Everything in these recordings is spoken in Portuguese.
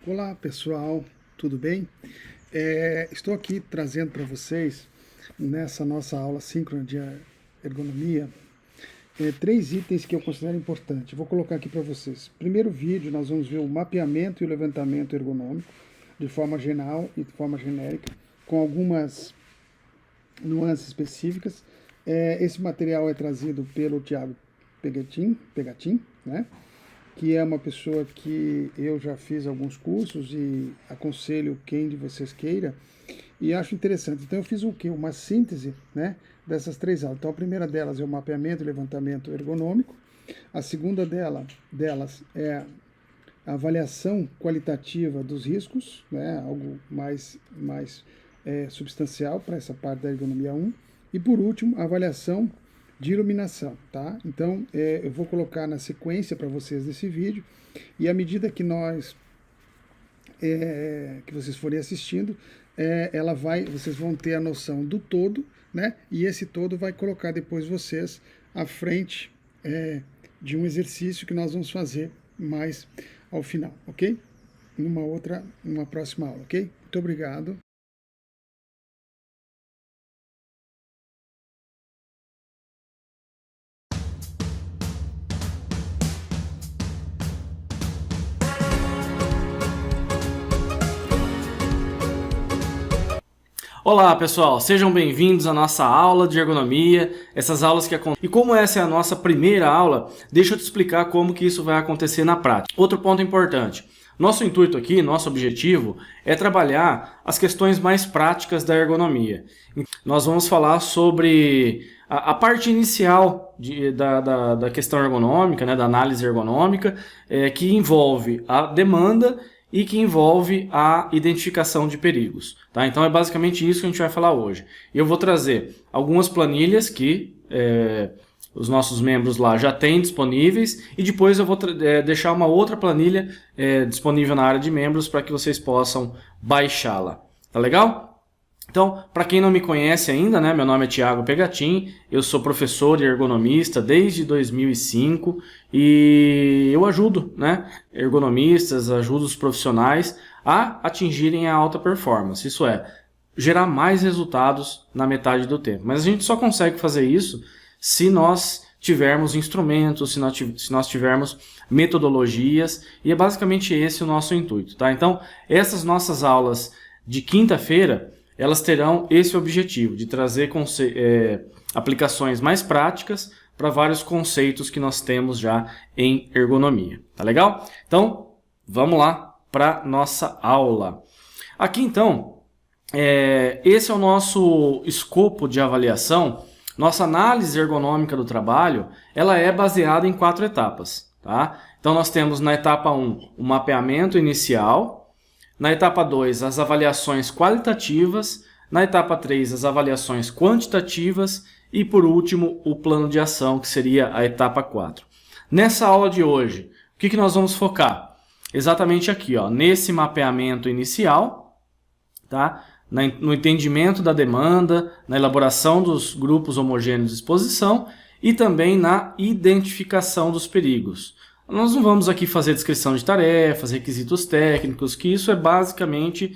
Olá pessoal, tudo bem? Estou aqui trazendo para vocês, nessa nossa aula síncrona de ergonomia, 3 itens que eu considero importantes. Vou colocar aqui para vocês. Primeiro vídeo, nós vamos ver o mapeamento e o levantamento ergonômico, de forma geral e de forma genérica, com algumas nuances específicas. Esse material é trazido pelo Thiago Pegatin, né? Que é uma pessoa que eu já fiz alguns cursos e aconselho quem de vocês queira, e acho interessante. Então eu fiz o quê? Uma síntese, né, dessas 3 aulas. Então a primeira delas é o mapeamento e levantamento ergonômico, a segunda delas é a avaliação qualitativa dos riscos, né, algo mais substancial para essa parte da ergonomia 1, e por último a avaliação de iluminação, tá? Então, eu vou colocar na sequência para vocês nesse vídeo, e à medida que que vocês forem assistindo, vocês vão ter a noção do todo, né? E esse todo vai colocar depois vocês à frente de um exercício que nós vamos fazer mais ao final, ok? Numa próxima aula, ok? Muito obrigado. Olá pessoal, sejam bem-vindos à nossa aula de ergonomia, essas aulas que acontecem. E como essa é a nossa primeira aula, deixa eu te explicar como que isso vai acontecer na prática. Outro ponto importante, nosso intuito aqui, nosso objetivo, é trabalhar as questões mais práticas da ergonomia. Nós vamos falar sobre a parte inicial da questão ergonômica, né, da análise ergonômica, que envolve a demanda e que envolve a identificação de perigos. Tá? Então é basicamente isso que a gente vai falar hoje. Eu vou trazer algumas planilhas que os nossos membros lá já têm disponíveis, e depois eu vou deixar uma outra planilha disponível na área de membros para que vocês possam baixá-la. Tá legal? Então, para quem não me conhece ainda, né, meu nome é Thiago Pegatin, eu sou professor e ergonomista desde 2005 e eu ajudo, né, ergonomistas, ajudo os profissionais a atingirem a alta performance, isso é, gerar mais resultados na metade do tempo. Mas a gente só consegue fazer isso se nós tivermos instrumentos, se nós tivermos metodologias, e é basicamente esse o nosso intuito. Tá? Então, essas nossas aulas de quinta-feira, elas terão esse objetivo de trazer aplicações mais práticas para vários conceitos que nós temos já em ergonomia. Tá legal? Então, vamos lá para nossa aula. Aqui então, esse é o nosso escopo de avaliação. Nossa análise ergonômica do trabalho, ela é baseada em 4 etapas. Tá? Então nós temos na etapa 1 o mapeamento inicial, na etapa 2, as avaliações qualitativas, na etapa 3, as avaliações quantitativas e, por último, o plano de ação, que seria a etapa 4. Nessa aula de hoje, o que nós vamos focar? Exatamente aqui, ó, nesse mapeamento inicial, tá? No entendimento da demanda, na elaboração dos grupos homogêneos de exposição e também na identificação dos perigos. Nós não vamos aqui fazer descrição de tarefas, requisitos técnicos, que isso é basicamente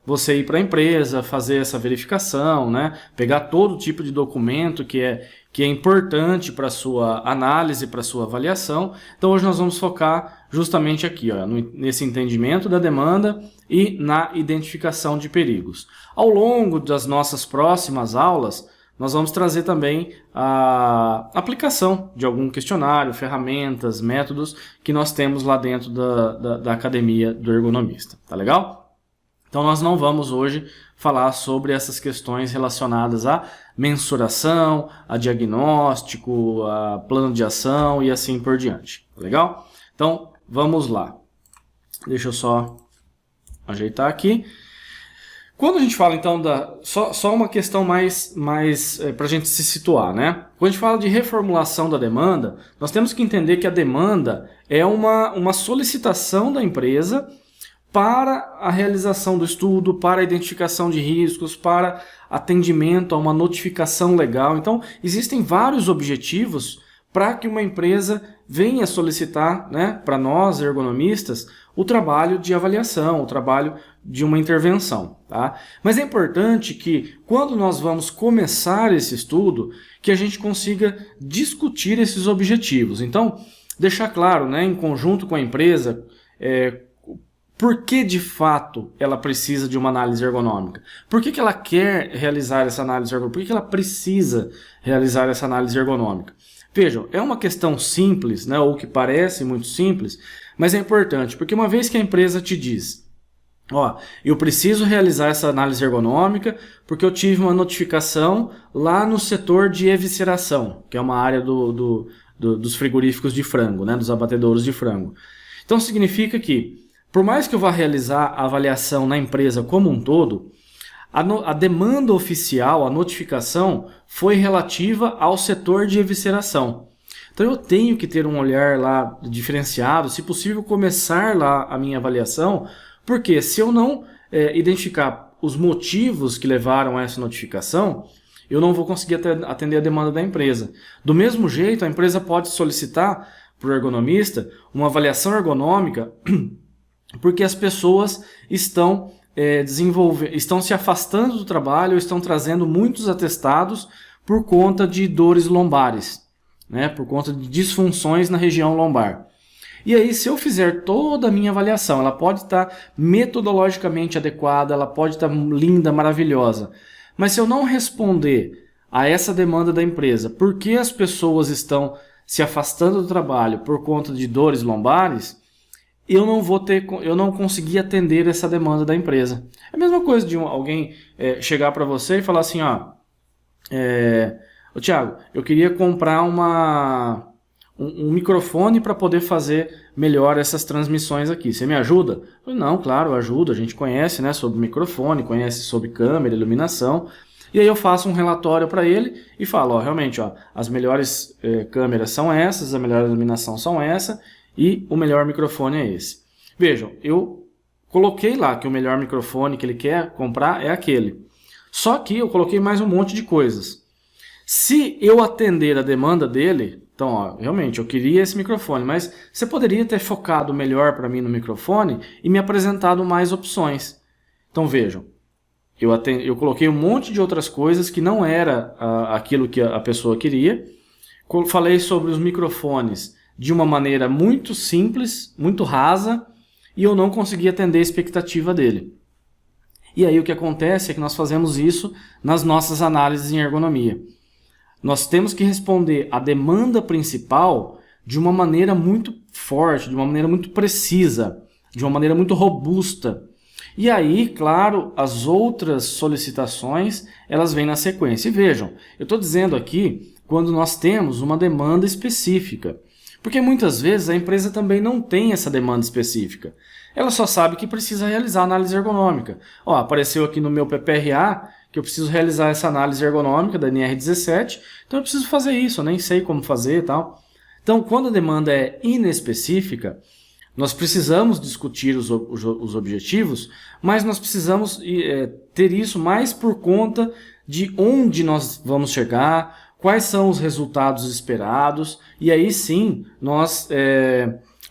você ir para a empresa, fazer essa verificação, né? Pegar todo tipo de documento que é importante para a sua análise, para a sua avaliação. Então hoje nós vamos focar justamente aqui, ó, nesse entendimento da demanda e na identificação de perigos. Ao longo das nossas próximas aulas, nós vamos trazer também a aplicação de algum questionário, ferramentas, métodos que nós temos lá dentro da academia do ergonomista. Tá legal? Então nós não vamos hoje falar sobre essas questões relacionadas à mensuração, a diagnóstico, a plano de ação e assim por diante. Tá legal? Então vamos lá. Deixa eu só ajeitar aqui. Quando a gente fala, então, só uma questão mais para a gente se situar, né? Quando a gente fala de reformulação da demanda, nós temos que entender que a demanda é uma solicitação da empresa para a realização do estudo, para a identificação de riscos, para atendimento a uma notificação legal. Então, existem vários objetivos para que uma empresa venha solicitar, né, para nós, ergonomistas, o trabalho de avaliação, o trabalho de uma intervenção. Tá? Mas é importante que, quando nós vamos começar esse estudo, que a gente consiga discutir esses objetivos. Então, deixar claro, né, em conjunto com a empresa, por que de fato ela precisa de uma análise ergonômica? Por que ela quer realizar essa análise ergonômica? Por que ela precisa realizar essa análise ergonômica? Vejam, é uma questão simples, né, ou que parece muito simples, mas é importante, porque uma vez que a empresa te diz, ó, eu preciso realizar essa análise ergonômica porque eu tive uma notificação lá no setor de evisceração, que é uma área dos frigoríficos de frango, né, dos abatedouros de frango. Então significa que, por mais que eu vá realizar a avaliação na empresa como um todo, a demanda oficial, a notificação, foi relativa ao setor de evisceração. Então eu tenho que ter um olhar lá diferenciado, se possível começar lá a minha avaliação, porque se eu não identificar os motivos que levaram a essa notificação, eu não vou conseguir atender a demanda da empresa. Do mesmo jeito, a empresa pode solicitar para o ergonomista uma avaliação ergonômica porque as pessoas estão se afastando do trabalho, estão trazendo muitos atestados por conta de dores lombares, né? Por conta de disfunções na região lombar. E aí, se eu fizer toda a minha avaliação, ela pode estar metodologicamente adequada, ela pode estar linda, maravilhosa, mas se eu não responder a essa demanda da empresa, por que as pessoas estão se afastando do trabalho por conta de dores lombares, eu não consegui atender essa demanda da empresa. É a mesma coisa de alguém chegar para você e falar assim, ó, ô Thiago, eu queria comprar um microfone para poder fazer melhor essas transmissões aqui. Você me ajuda? Eu falei, não, claro, eu ajudo. A gente conhece, né, sobre microfone, conhece sobre câmera, iluminação. E aí eu faço um relatório para ele e falo, ó, realmente, ó, as melhores câmeras são essas, a melhor iluminação são essa e o melhor microfone é esse. Vejam, eu coloquei lá que o melhor microfone que ele quer comprar é aquele. Só que eu coloquei mais um monte de coisas. Se eu atender a demanda dele, então, ó, realmente, eu queria esse microfone, mas você poderia ter focado melhor para mim no microfone e me apresentado mais opções. Então, vejam, eu coloquei um monte de outras coisas que não era aquilo que a pessoa queria. Falei sobre os microfones de uma maneira muito simples, muito rasa, e eu não consegui atender a expectativa dele. E aí o que acontece é que nós fazemos isso nas nossas análises em ergonomia. Nós temos que responder à demanda principal de uma maneira muito forte, de uma maneira muito precisa, de uma maneira muito robusta. E aí, claro, as outras solicitações, elas vêm na sequência. E vejam, eu estou dizendo aqui quando nós temos uma demanda específica. Porque muitas vezes a empresa também não tem essa demanda específica. Ela só sabe que precisa realizar análise ergonômica. Ó, apareceu aqui no meu PPRA que eu preciso realizar essa análise ergonômica da NR17, então eu preciso fazer isso, eu nem sei como fazer e tal. Então, quando a demanda é inespecífica, nós precisamos discutir os objetivos, mas nós precisamos ter isso mais por conta de onde nós vamos chegar, quais são os resultados esperados, e aí sim nós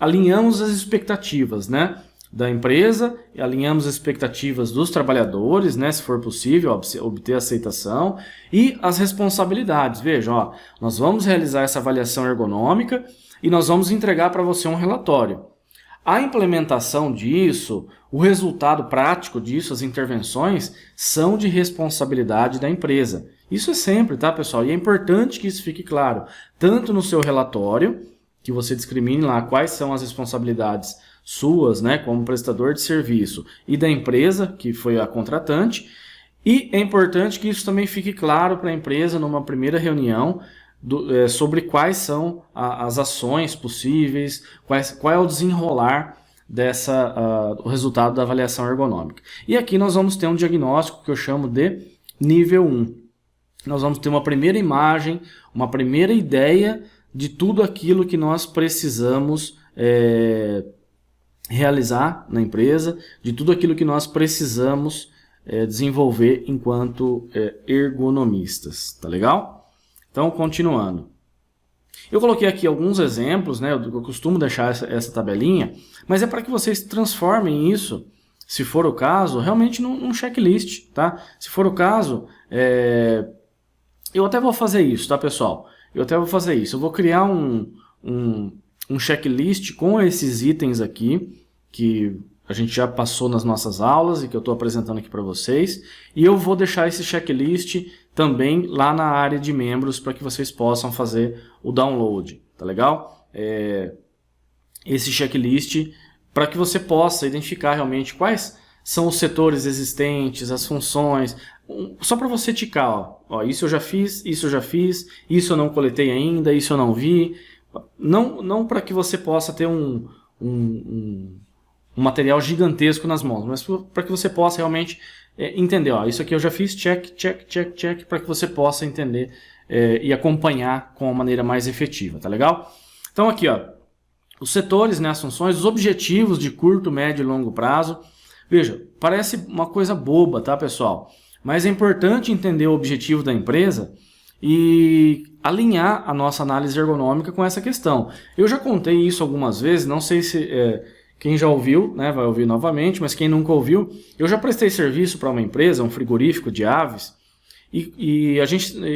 alinhamos as expectativas, né, da empresa, alinhamos as expectativas dos trabalhadores, né, se for possível, obter aceitação, e as responsabilidades. Veja, ó, nós vamos realizar essa avaliação ergonômica e nós vamos entregar para você um relatório. A implementação disso, o resultado prático disso, as intervenções, são de responsabilidade da empresa. Isso é sempre, tá, pessoal? E é importante que isso fique claro, tanto no seu relatório, que você discrimine lá quais são as responsabilidades suas, né, como prestador de serviço, e da empresa, que foi a contratante, e é importante que isso também fique claro para a empresa numa primeira reunião, sobre quais são as ações possíveis, qual é o desenrolar o resultado da avaliação ergonômica. E aqui nós vamos ter um diagnóstico que eu chamo de nível 1. Nós vamos ter uma primeira imagem, uma primeira ideia de tudo aquilo que nós precisamos realizar na empresa, de tudo aquilo que nós precisamos desenvolver enquanto ergonomistas. Tá legal? Então, continuando. Eu coloquei aqui alguns exemplos, né? Eu costumo deixar essa tabelinha, mas é para que vocês transformem isso, se for o caso, realmente num checklist, tá? Se for o caso, eu até vou fazer isso, tá, pessoal? Eu até vou fazer isso. Eu vou criar um checklist com esses itens aqui, que a gente já passou nas nossas aulas e que eu estou apresentando aqui para vocês. E eu vou deixar esse checklist também lá na área de membros para que vocês possam fazer o download, tá legal? Esse checklist para que você possa identificar realmente quais são os setores existentes, as funções, só para você ticar, ó, isso eu já fiz, isso eu não coletei ainda, isso eu não vi. Não para que você possa ter um material gigantesco nas mãos, mas para que você possa realmente entender, ó, isso aqui eu já fiz, check, para que você possa entender e acompanhar com a maneira mais efetiva, tá legal? Então aqui, ó, os setores, né, as funções, os objetivos de curto, médio e longo prazo. Veja, parece uma coisa boba, tá, pessoal? Mas é importante entender o objetivo da empresa e alinhar a nossa análise ergonômica com essa questão. Eu já contei isso algumas vezes, não sei se quem já ouviu, né, vai ouvir novamente, mas quem nunca ouviu, eu já prestei serviço para uma empresa, um frigorífico de aves, e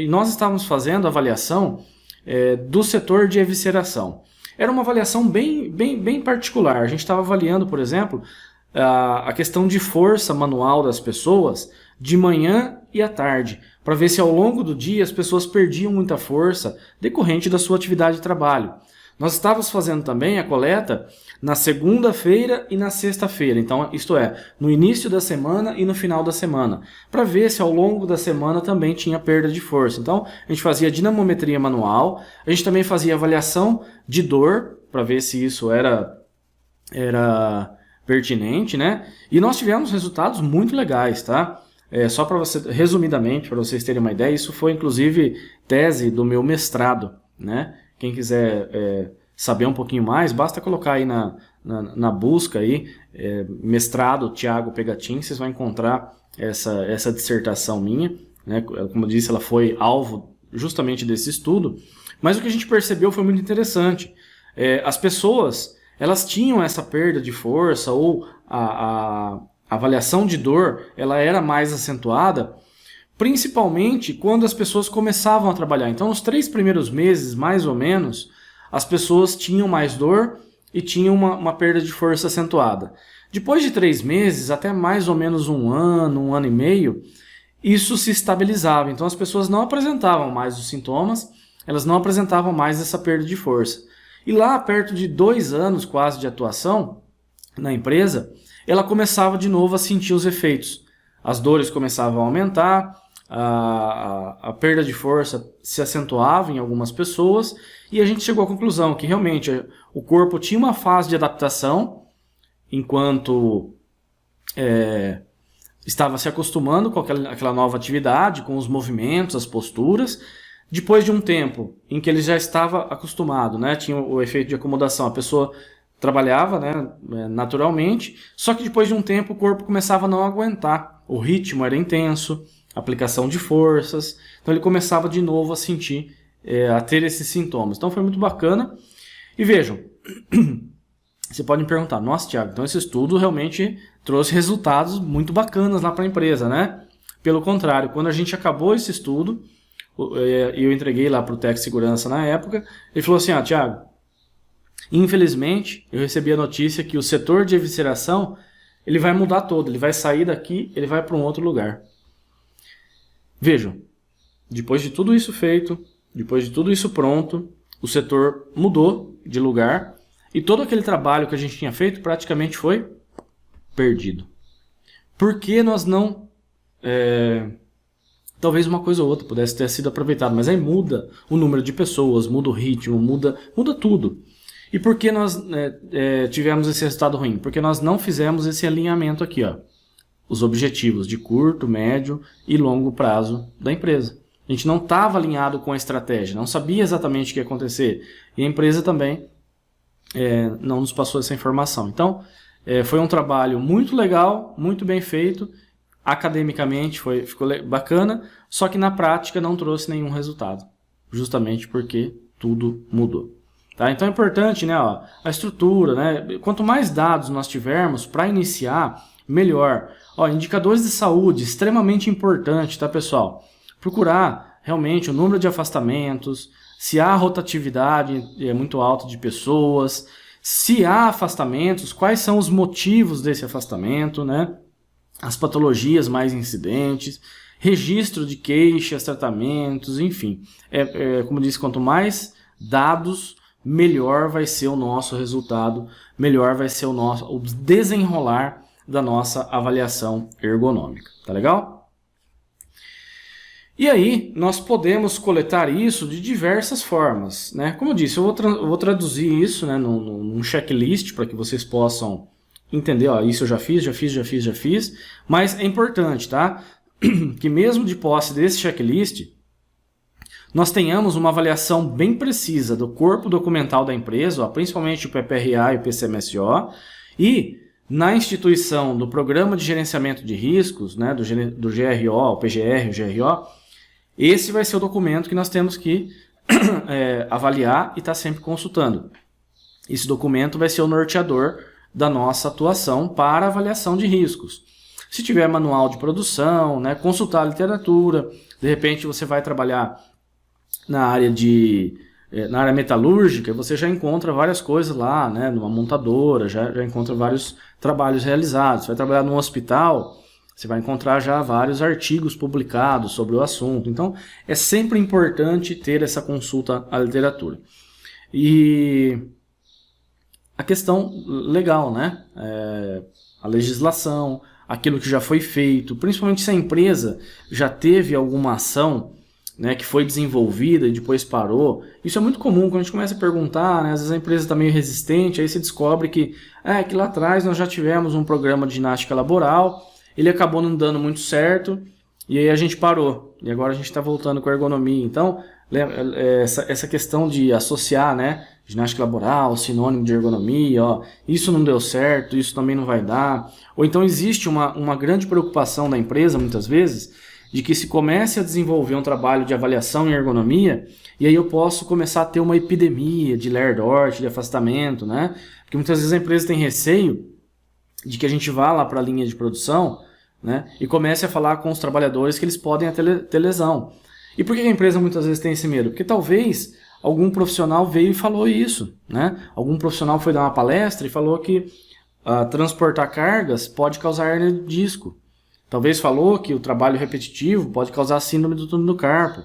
nós estávamos fazendo avaliação do setor de evisceração. Era uma avaliação bem particular. A gente estava avaliando, por exemplo, a questão de força manual das pessoas de manhã e à tarde, para ver se ao longo do dia as pessoas perdiam muita força decorrente da sua atividade de trabalho. Nós estávamos fazendo também a coleta na segunda-feira e na sexta-feira, então isto é, no início da semana e no final da semana, para ver se ao longo da semana também tinha perda de força. Então a gente fazia dinamometria manual, a gente também fazia avaliação de dor, para ver se isso era pertinente, né? E nós tivemos resultados muito legais, tá? Só para você, resumidamente, para vocês terem uma ideia, isso foi inclusive tese do meu mestrado, né? Quem quiser saber um pouquinho mais, basta colocar aí na busca aí, mestrado Thiago Pegatin, vocês vão encontrar essa dissertação minha, né? Como eu disse, ela foi alvo justamente desse estudo, mas o que a gente percebeu foi muito interessante. As pessoas, elas tinham essa perda de força ou a avaliação de dor, ela era mais acentuada, principalmente quando as pessoas começavam a trabalhar. Então, nos 3 primeiros meses, mais ou menos, as pessoas tinham mais dor e tinham uma perda de força acentuada. Depois de 3 meses, até mais ou menos um ano e meio, isso se estabilizava. Então, as pessoas não apresentavam mais os sintomas, elas não apresentavam mais essa perda de força. E lá, perto de 2 anos quase de atuação na empresa, ela começava de novo a sentir os efeitos. As dores começavam a aumentar, a perda de força se acentuava em algumas pessoas, e a gente chegou à conclusão que realmente o corpo tinha uma fase de adaptação, enquanto estava se acostumando com aquela nova atividade, com os movimentos, as posturas. Depois de um tempo em que ele já estava acostumado, né, tinha o efeito de acomodação, a pessoa trabalhava, né, naturalmente, só que depois de um tempo o corpo começava a não aguentar, o ritmo era intenso, aplicação de forças, então ele começava de novo a sentir, a ter esses sintomas. Então foi muito bacana. E vejam, você pode me perguntar, nossa, Thiago, então esse estudo realmente trouxe resultados muito bacanas lá para a empresa, né? Pelo contrário, quando a gente acabou esse estudo, eu entreguei lá para o Tec Segurança na época, ele falou assim, Thiago, infelizmente eu recebi a notícia que o setor de evisceração ele vai mudar todo, ele vai sair daqui, ele vai para um outro lugar. Vejam, depois de tudo isso feito, depois de tudo isso pronto, o setor mudou de lugar e todo aquele trabalho que a gente tinha feito praticamente foi perdido. Por que nós não... talvez uma coisa ou outra pudesse ter sido aproveitado, mas aí muda o número de pessoas, muda o ritmo, muda tudo. E por que nós tivemos esse resultado ruim? Porque nós não fizemos esse alinhamento aqui, ó, os objetivos de curto, médio e longo prazo da empresa. A gente não estava alinhado com a estratégia, não sabia exatamente o que ia acontecer. E a empresa também não nos passou essa informação. Então, foi um trabalho muito legal, muito bem feito. Academicamente ficou bacana, só que na prática não trouxe nenhum resultado. Justamente porque tudo mudou. Tá? Então é importante, né, ó, a estrutura, né, quanto mais dados nós tivermos para iniciar, melhor. Ó, indicadores de saúde, extremamente importante, tá, pessoal? Procurar realmente o número de afastamentos, se há rotatividade muito alta de pessoas, se há afastamentos, quais são os motivos desse afastamento, né? As patologias mais incidentes, registro de queixas, tratamentos, enfim. Como eu disse, quanto mais dados, melhor vai ser o nosso resultado, melhor vai ser o desenrolar da nossa avaliação ergonômica. Tá legal? E aí, nós podemos coletar isso de diversas formas, né? Como eu disse, eu vou traduzir isso, né, num checklist para que vocês possam entender, ó, isso eu já fiz, mas é importante, tá? Que mesmo de posse desse checklist, nós tenhamos uma avaliação bem precisa do corpo documental da empresa, ó, principalmente o PPRA e o PCMSO, e na instituição do Programa de Gerenciamento de Riscos, né, do GRO, o PGR, o GRO, esse vai ser o documento que nós temos que avaliar e estar sempre consultando. Esse documento vai ser o norteador da nossa atuação para avaliação de riscos. Se tiver manual de produção, né, consultar a literatura, de repente você vai trabalhar na área metalúrgica, você já encontra várias coisas lá, né, numa montadora, já encontra vários trabalhos realizados. Você vai trabalhar num hospital, você vai encontrar já vários artigos publicados sobre o assunto. Então, é sempre importante ter essa consulta à literatura. E a questão legal, né? A legislação, aquilo que já foi feito, principalmente se a empresa já teve alguma ação, né, que foi desenvolvida e depois parou. Isso é muito comum quando a gente começa a perguntar, né, às vezes a empresa está meio resistente, aí você descobre que lá atrás nós já tivemos um programa de ginástica laboral, ele acabou não dando muito certo, e aí a gente parou, e agora a gente está voltando com a ergonomia. Então, essa questão de associar, né, ginástica laboral, sinônimo de ergonomia, ó, isso não deu certo, isso também não vai dar. Ou então existe uma grande preocupação da empresa, muitas vezes, de que se comece a desenvolver um trabalho de avaliação em ergonomia, e aí eu posso começar a ter uma epidemia de Ler-Dort, de afastamento, né? Porque muitas vezes a empresa tem receio de que a gente vá lá para a linha de produção, né, e comece a falar com os trabalhadores que eles podem ter lesão. E por que a empresa muitas vezes tem esse medo? Porque talvez algum profissional veio e falou isso, né? Algum profissional foi dar uma palestra e falou que transportar cargas pode causar hérnia de disco. Talvez falou que o trabalho repetitivo pode causar síndrome do túnel do carpo.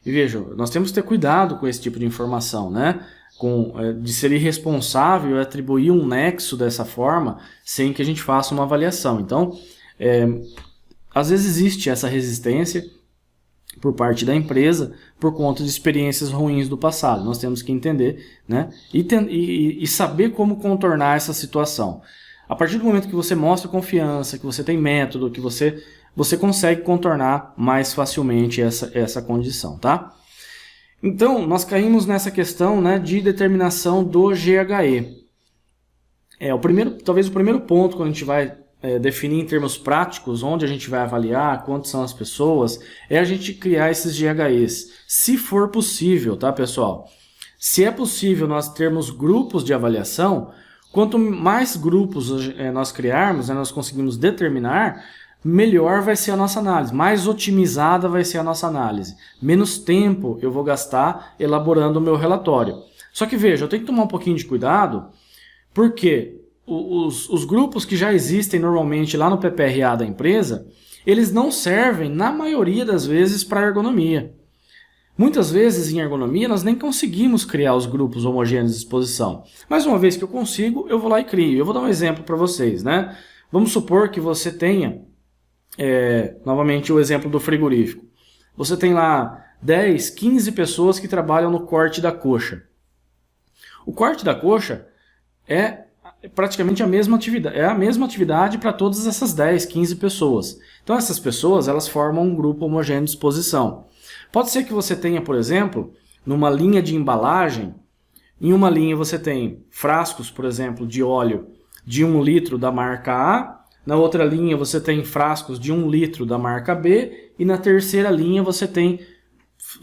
E vejam, nós temos que ter cuidado com esse tipo de informação, né? De ser irresponsável e atribuir um nexo dessa forma sem que a gente faça uma avaliação. Então, às vezes existe essa resistência por parte da empresa por conta de experiências ruins do passado. Nós temos que entender, né? E saber como contornar essa situação. A partir do momento que você mostra confiança, que você tem método, que você consegue contornar mais facilmente essa condição, tá? Então, nós caímos nessa questão, né, de determinação do GHE. Talvez o primeiro ponto, quando a gente vai definir em termos práticos onde a gente vai avaliar, quantas são as pessoas, é a gente criar esses GHEs. Se for possível, tá, pessoal? Se é possível nós termos grupos de avaliação, quanto mais grupos nós criarmos, nós conseguimos determinar, melhor vai ser a nossa análise, mais otimizada vai ser a nossa análise. Menos tempo eu vou gastar elaborando o meu relatório. Só que veja, eu tenho que tomar um pouquinho de cuidado, porque os grupos que já existem normalmente lá no PPRA da empresa, eles não servem, na maioria das vezes, para ergonomia. Muitas vezes em ergonomia nós nem conseguimos criar os grupos homogêneos de exposição. Mas uma vez que eu consigo, eu vou lá e crio. Eu vou dar um exemplo para vocês, né? Vamos supor que você tenha, novamente o exemplo do frigorífico. Você tem lá 10, 15 pessoas que trabalham no corte da coxa. O corte da coxa é praticamente a mesma atividade. É a mesma atividade para todas essas 10, 15 pessoas. Então essas pessoas elas formam um grupo homogêneo de exposição. Pode ser que você tenha, por exemplo, numa linha de embalagem, em uma linha você tem frascos, por exemplo, de óleo de 1 litro da marca A, na outra linha você tem frascos de 1 litro da marca B, e na terceira linha você tem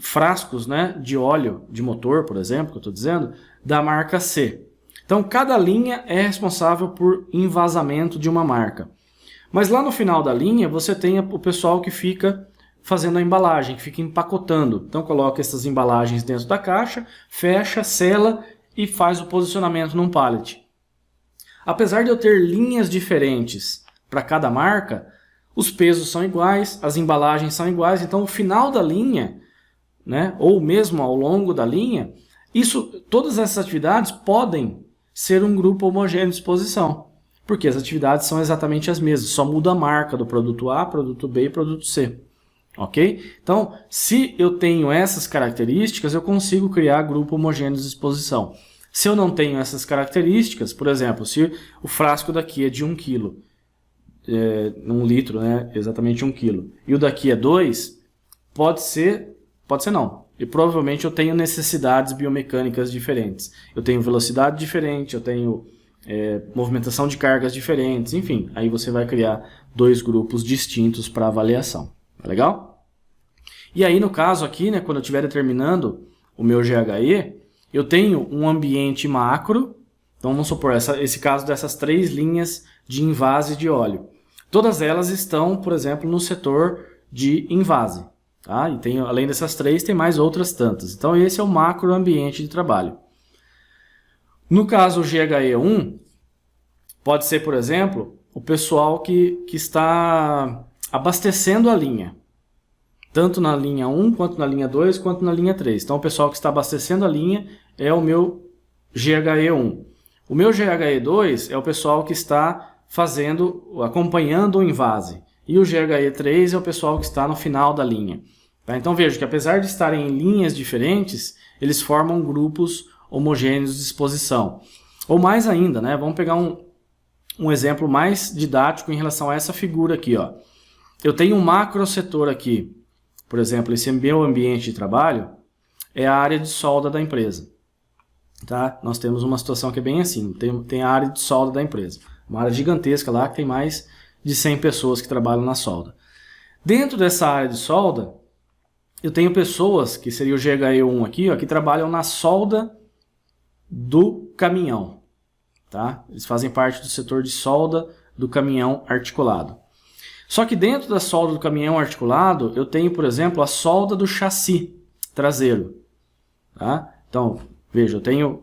frascos, né, de óleo de motor, por exemplo, que eu estou dizendo, da marca C. Então, cada linha é responsável por envasamento de uma marca. Mas lá no final da linha, você tem o pessoal que fica fazendo a embalagem, que fica empacotando. Então, coloca essas embalagens dentro da caixa, fecha, sela e faz o posicionamento num pallet. Apesar de eu ter linhas diferentes para cada marca, os pesos são iguais, as embalagens são iguais, então o final da linha, né, ou mesmo ao longo da linha, todas essas atividades podem ser um grupo homogêneo de exposição, porque as atividades são exatamente as mesmas, só muda a marca do produto A, produto B e produto C. Ok? Então, se eu tenho essas características, eu consigo criar grupo homogêneo de exposição. Se eu não tenho essas características, por exemplo, se o frasco daqui é de 1 kg, 1 litro, né, exatamente 1 kg, e o daqui é 2, pode ser não. E provavelmente eu tenho necessidades biomecânicas diferentes. Eu tenho velocidade diferente, eu tenho movimentação de cargas diferentes, enfim. Aí você vai criar 2 grupos distintos para avaliação. Tá legal? E aí no caso aqui, né, quando eu estiver determinando o meu GHE, eu tenho um ambiente macro. Então vamos supor esse caso dessas 3 linhas de invase de óleo. Todas elas estão, por exemplo, no setor de invase. Tá? E tem, além dessas 3, tem mais outras tantas. Então esse é o macro ambiente de trabalho. No caso o GHE1, pode ser, por exemplo, o pessoal que está abastecendo a linha. Tanto na linha 1, quanto na linha 2, quanto na linha 3. Então o pessoal que está abastecendo a linha é o meu GHE1. O meu GHE2 é o pessoal que está acompanhando o invase. E o GHE3 é o pessoal que está no final da linha. Tá? Então veja que apesar de estarem em linhas diferentes, eles formam grupos homogêneos de exposição. Ou mais ainda, né? Vamos pegar um exemplo mais didático em relação a essa figura aqui. Ó. Eu tenho um macro setor aqui. Por exemplo, esse meu ambiente de trabalho é a área de solda da empresa. Tá? Nós temos uma situação que é bem assim. Tem a área de solda da empresa. Uma área gigantesca lá que tem mais de 100 pessoas que trabalham na solda. Dentro dessa área de solda, eu tenho pessoas, que seria o GHE1 aqui, ó, que trabalham na solda do caminhão. Tá? Eles fazem parte do setor de solda do caminhão articulado. Só que dentro da solda do caminhão articulado, eu tenho, por exemplo, a solda do chassi traseiro. Tá? Então, veja, eu tenho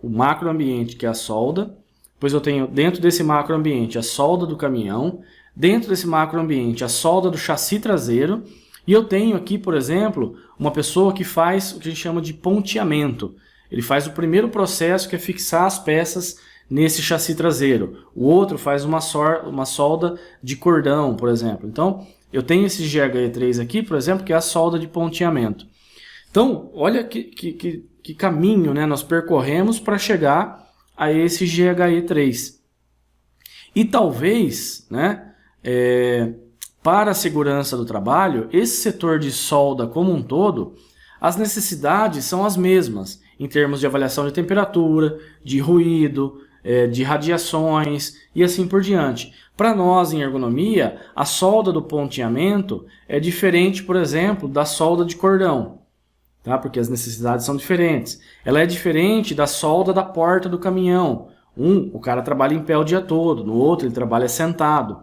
o macroambiente, que é a solda. Depois eu tenho, dentro desse macroambiente, a solda do caminhão. Dentro desse macroambiente, a solda do chassi traseiro. E eu tenho aqui, por exemplo, uma pessoa que faz o que a gente chama de ponteamento. Ele faz o primeiro processo, que é fixar as peças nesse chassi traseiro. O outro faz uma solda de cordão, por exemplo. Então, eu tenho esse GHE3 aqui, por exemplo, que é a solda de ponteamento. Então, olha que caminho, né, nós percorremos para chegar a esse GHE3. E talvez, né, para a segurança do trabalho, esse setor de solda como um todo, as necessidades são as mesmas, em termos de avaliação de temperatura, de ruído, de radiações e assim por diante. Para nós, em ergonomia, a solda do ponteamento é diferente, por exemplo, da solda de cordão, tá? Porque as necessidades são diferentes. Ela é diferente da solda da porta do caminhão. O cara trabalha em pé o dia todo, no outro ele trabalha sentado.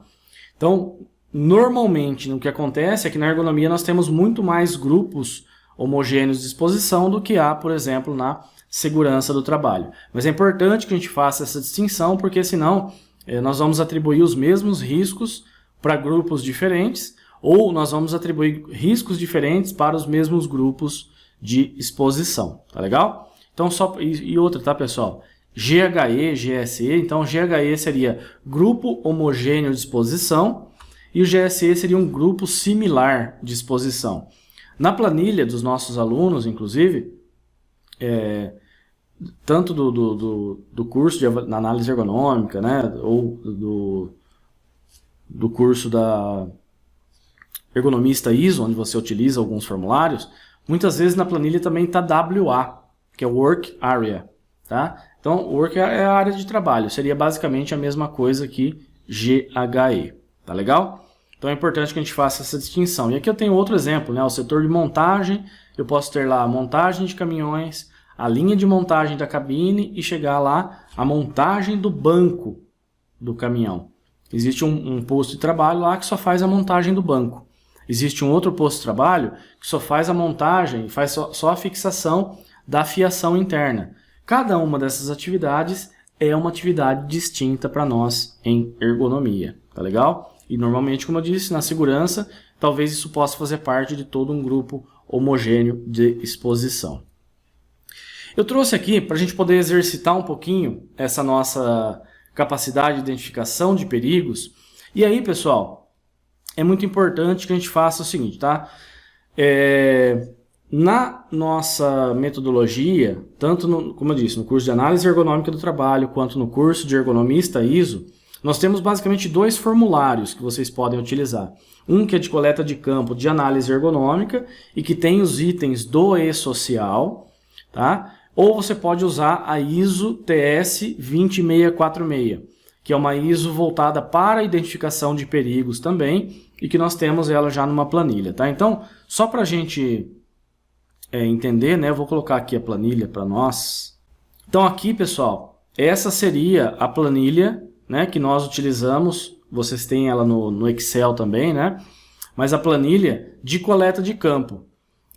Então, normalmente, o que acontece é que na ergonomia nós temos muito mais grupos homogêneos de exposição do que há, por exemplo, na segurança do trabalho. Mas é importante que a gente faça essa distinção, porque senão nós vamos atribuir os mesmos riscos para grupos diferentes, ou nós vamos atribuir riscos diferentes para os mesmos grupos de exposição. Tá legal? Então, e outra, tá, pessoal? GHE, GSE, então GHE seria grupo homogêneo de exposição e o GSE seria um grupo similar de exposição. Na planilha dos nossos alunos, inclusive, tanto do curso de análise ergonômica, né, ou do curso da ergonomista ISO, onde você utiliza alguns formulários, muitas vezes na planilha também está WA, que é Work Area. Tá? Então, Work é a área de trabalho, seria basicamente a mesma coisa que GHE. Tá legal? Então é importante que a gente faça essa distinção. E aqui eu tenho outro exemplo, né? O setor de montagem, eu posso ter lá a montagem de caminhões, a linha de montagem da cabine e chegar lá a montagem do banco do caminhão. Existe um posto de trabalho lá que só faz a montagem do banco. Existe um outro posto de trabalho que só faz a montagem, faz só a fixação da fiação interna. Cada uma dessas atividades é uma atividade distinta para nós em ergonomia, tá legal? E normalmente, como eu disse, na segurança, talvez isso possa fazer parte de todo um grupo homogêneo de exposição. Eu trouxe aqui para a gente poder exercitar um pouquinho essa nossa capacidade de identificação de perigos. E aí, pessoal, é muito importante que a gente faça o seguinte, tá? Na nossa metodologia, tanto como eu disse, no curso de análise ergonômica do trabalho, quanto no curso de ergonomista ISO, nós temos basicamente 2 formulários que vocês podem utilizar. Um que é de coleta de campo de análise ergonômica e que tem os itens do E-Social, tá? Ou você pode usar a ISO TS 20646, que é uma ISO voltada para a identificação de perigos também e que nós temos ela já numa planilha, tá? Então, só para a gente entender, né? Eu vou colocar aqui a planilha para nós. Então aqui, pessoal, essa seria a planilha, né, que nós utilizamos. Vocês têm ela no Excel também, né? Mas a planilha de coleta de campo.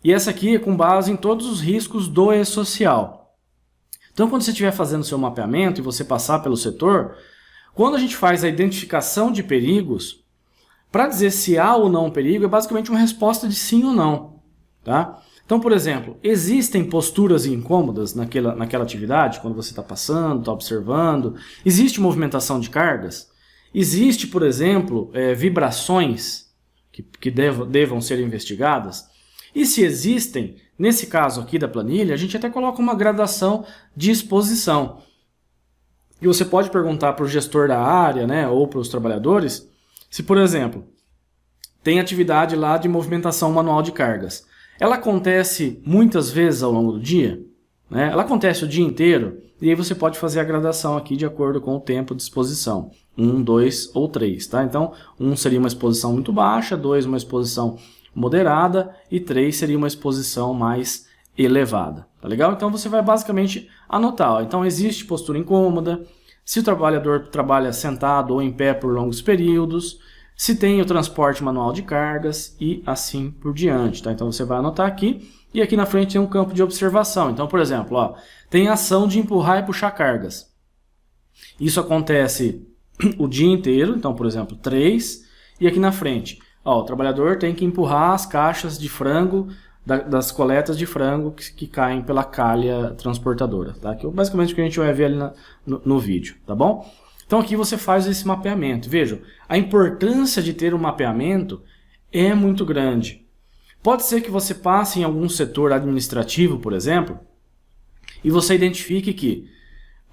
E essa aqui é com base em todos os riscos do E-Social. Então, quando você estiver fazendo seu mapeamento e você passar pelo setor, quando a gente faz a identificação de perigos, para dizer se há ou não perigo, é basicamente uma resposta de sim ou não, tá? Então, por exemplo, existem posturas incômodas naquela atividade, quando você está passando, está observando? Existe movimentação de cargas? Existe, por exemplo, vibrações que devam ser investigadas? E se existem, nesse caso aqui da planilha, a gente até coloca uma gradação de exposição. E você pode perguntar para o gestor da área, né, ou para os trabalhadores, se, por exemplo, tem atividade lá de movimentação manual de cargas. Ela acontece muitas vezes ao longo do dia, né? Ela acontece o dia inteiro, e aí você pode fazer a gradação aqui de acordo com o tempo de exposição. 1, 2 ou 3, tá? Então, 1 seria uma exposição muito baixa, 2 uma exposição moderada e 3 seria uma exposição mais elevada, tá legal? Então você vai basicamente anotar, ó. Então existe postura incômoda, se o trabalhador trabalha sentado ou em pé por longos períodos, se tem o transporte manual de cargas e assim por diante, tá? Então você vai anotar aqui e aqui na frente tem um campo de observação. Então, por exemplo, ó, tem a ação de empurrar e puxar cargas. Isso acontece o dia inteiro, então, por exemplo, 3, e aqui na frente, ó, o trabalhador tem que empurrar as caixas de frango das coletas de frango que caem pela calha transportadora, tá? Que é basicamente o que a gente vai ver ali no vídeo, tá bom? Então aqui você faz esse mapeamento. Vejam, a importância de ter um mapeamento é muito grande. Pode ser que você passe em algum setor administrativo, por exemplo, e você identifique que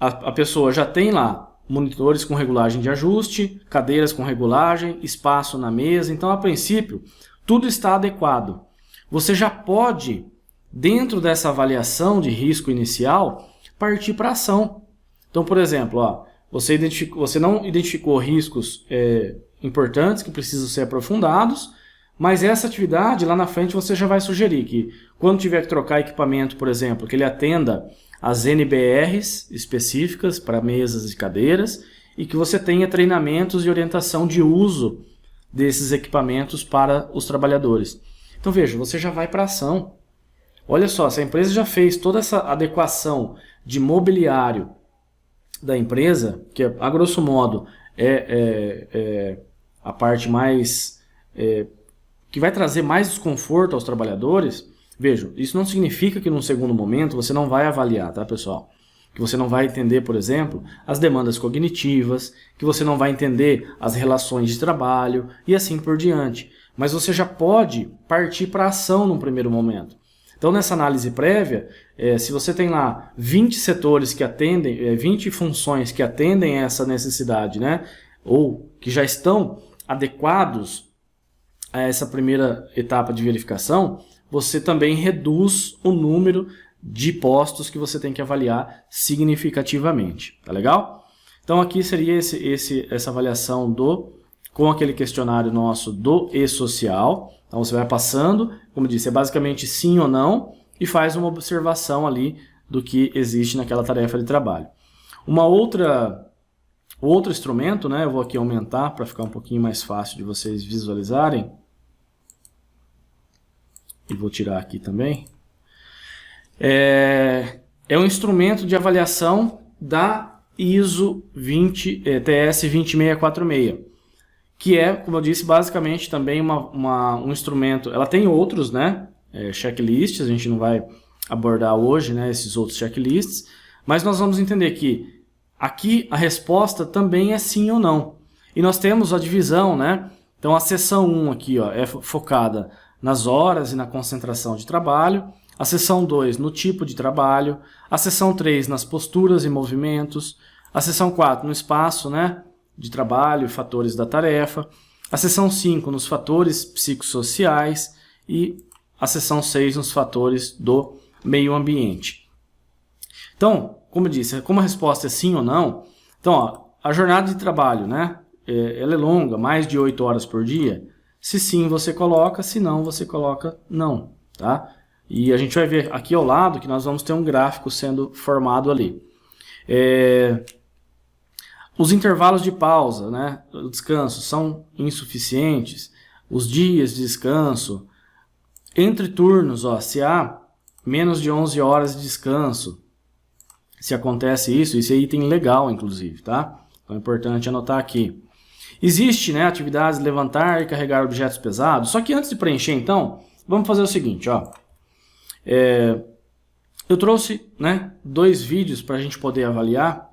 a pessoa já tem lá monitores com regulagem de ajuste, cadeiras com regulagem, espaço na mesa. Então, a princípio, tudo está adequado. Você já pode, dentro dessa avaliação de risco inicial, partir para a ação. Então, por exemplo, ó, você não identificou riscos importantes que precisam ser aprofundados, mas essa atividade lá na frente você já vai sugerir que quando tiver que trocar equipamento, por exemplo, que ele atenda as NBRs específicas para mesas e cadeiras e que você tenha treinamentos e orientação de uso desses equipamentos para os trabalhadores. Então veja, você já vai para a ação. Olha só, se a empresa já fez toda essa adequação de mobiliário da empresa, que a grosso modo é a parte mais que vai trazer mais desconforto aos trabalhadores. Vejam, isso não significa que num segundo momento você não vai avaliar, tá, pessoal? Que você não vai entender, por exemplo, as demandas cognitivas, que você não vai entender as relações de trabalho e assim por diante. Mas você já pode partir para a ação num primeiro momento. Então, nessa análise prévia, se você tem lá 20 setores que atendem, 20 funções que atendem essa necessidade, né, ou que já estão adequados a essa primeira etapa de verificação, você também reduz o número de postos que você tem que avaliar significativamente, tá legal? Então aqui seria essa avaliação do com aquele questionário nosso do e-social. Então você vai passando, como eu disse, é basicamente sim ou não, e faz uma observação ali do que existe naquela tarefa de trabalho. Outro instrumento, né, eu vou aqui aumentar para ficar um pouquinho mais fácil de vocês visualizarem. E vou tirar aqui também. É um instrumento de avaliação da ISO TS 20646, que é, como eu disse, basicamente também um instrumento. Ela tem outros, né, checklists, a gente não vai abordar hoje, né, esses outros checklists, mas nós vamos entender que aqui a resposta também é sim ou não. E nós temos a divisão, né? Então a seção 1 aqui, ó, é focada nas horas e na concentração de trabalho, a seção 2 no tipo de trabalho, a seção 3 nas posturas e movimentos, a seção 4 no espaço, né, de trabalho e fatores da tarefa, a seção 5 nos fatores psicossociais e a seção 6 nos fatores do meio ambiente. Então, como eu disse, como a resposta é sim ou não, então ó, a jornada de trabalho, né, ela é longa, mais de 8 horas por dia. Se sim, você coloca, se não, você coloca não, tá? E a gente vai ver aqui ao lado que nós vamos ter um gráfico sendo formado ali. Os intervalos de pausa, né, o descanso, são insuficientes. Os dias de descanso, entre turnos, ó, se há menos de 11 horas de descanso, se acontece isso é item legal, inclusive, tá? Então é importante anotar aqui. Existe, né, atividades de levantar e carregar objetos pesados. Só que antes de preencher, então, vamos fazer o seguinte, ó. Eu trouxe, né, 2 vídeos para a gente poder avaliar,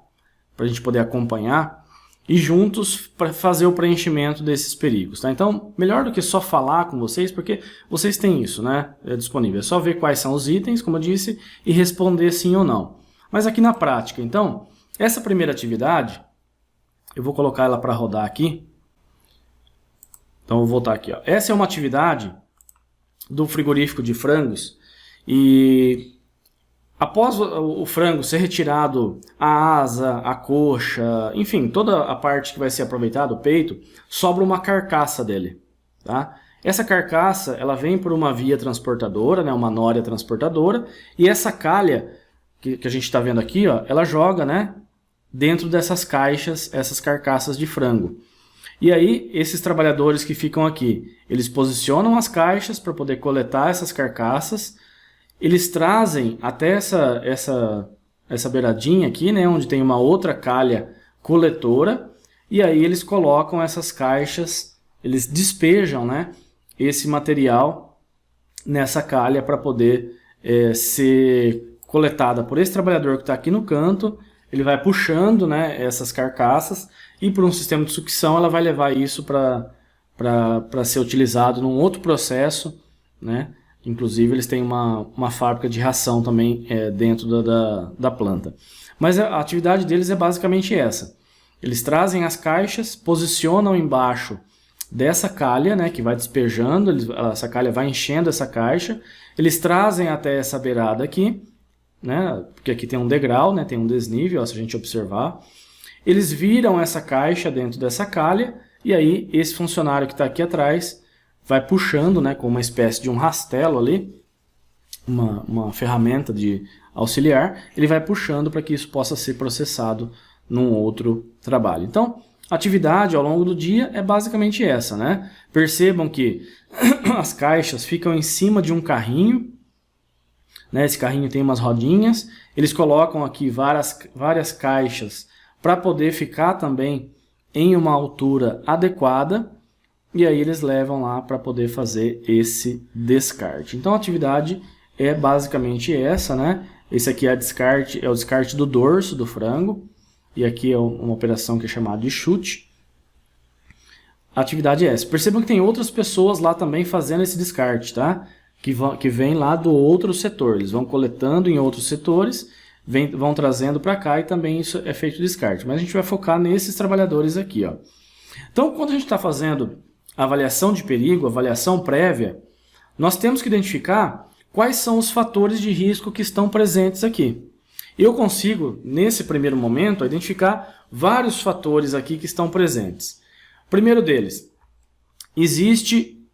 para a gente poder acompanhar e juntos para fazer o preenchimento desses perigos, tá? Então, melhor do que só falar com vocês, porque vocês têm isso, né, disponível. É só ver quais são os itens, como eu disse, e responder sim ou não. Mas aqui na prática, então, essa primeira atividade, eu vou colocar ela para rodar aqui. Então, eu vou voltar aqui, ó. Essa é uma atividade do frigorífico de frangos e após o frango ser retirado a asa, a coxa, enfim, toda a parte que vai ser aproveitada, o peito, sobra uma carcaça dele, tá? Essa carcaça, ela vem por uma via transportadora, né, uma nória transportadora, e essa calha que a gente está vendo aqui, ó, ela joga, né, dentro dessas caixas, essas carcaças de frango. E aí, esses trabalhadores que ficam aqui, eles posicionam as caixas para poder coletar essas carcaças. Eles trazem até essa beiradinha aqui, né, onde tem uma outra calha coletora, e aí eles colocam essas caixas, eles despejam, né, esse material nessa calha para poder ser coletada por esse trabalhador que está aqui no canto. Ele vai puxando, né, essas carcaças e por um sistema de sucção ela vai levar isso para ser utilizado num outro processo, né? Inclusive eles têm uma fábrica de ração também dentro da planta. Mas a atividade deles é basicamente essa. Eles trazem as caixas, posicionam embaixo dessa calha, né, que vai despejando, essa calha vai enchendo essa caixa. Eles trazem até essa beirada aqui, né, porque aqui tem um degrau, né, tem um desnível, ó, se a gente observar. Eles viram essa caixa dentro dessa calha e aí esse funcionário que está aqui atrás vai puxando, né, com uma espécie de um rastelo ali, uma ferramenta de auxiliar, ele vai puxando para que isso possa ser processado num outro trabalho. Então, a atividade ao longo do dia é basicamente essa, né? Percebam que as caixas ficam em cima de um carrinho, né? Esse carrinho tem umas rodinhas, eles colocam aqui várias caixas para poder ficar também em uma altura adequada, e aí eles levam lá para poder fazer esse descarte. Então a atividade é basicamente essa, né? Esse aqui é o descarte do dorso do frango, e aqui é uma operação que é chamada de chute. A atividade é essa. Percebam que tem outras pessoas lá também fazendo esse descarte, tá? Que vem lá do outro setor. Eles vão coletando em outros setores, vão trazendo para cá e também isso é feito descarte. Mas a gente vai focar nesses trabalhadores aqui, ó. Então, quando a gente está fazendo avaliação de perigo, avaliação prévia, nós temos que identificar quais são os fatores de risco que estão presentes aqui. Eu consigo, nesse primeiro momento, identificar vários fatores aqui que estão presentes. Primeiro deles, existe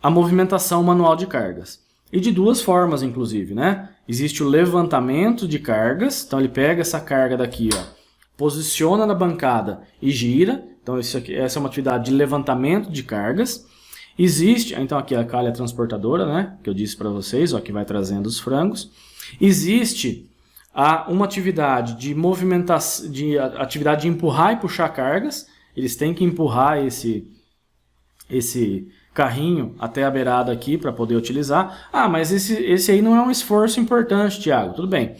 a movimentação manual de cargas. E de duas formas, inclusive, né? Existe o levantamento de cargas, então ele pega essa carga daqui, ó, posiciona na bancada e gira. Então essa é uma atividade de levantamento de cargas. Existe, então aqui a calha transportadora, né, que eu disse para vocês, ó, que vai trazendo os frangos. Existe uma atividade de movimentação, atividade de empurrar e puxar cargas. Eles têm que empurrar esse carrinho até a beirada aqui para poder utilizar. Ah, mas esse aí não é um esforço importante, Thiago. Tudo bem.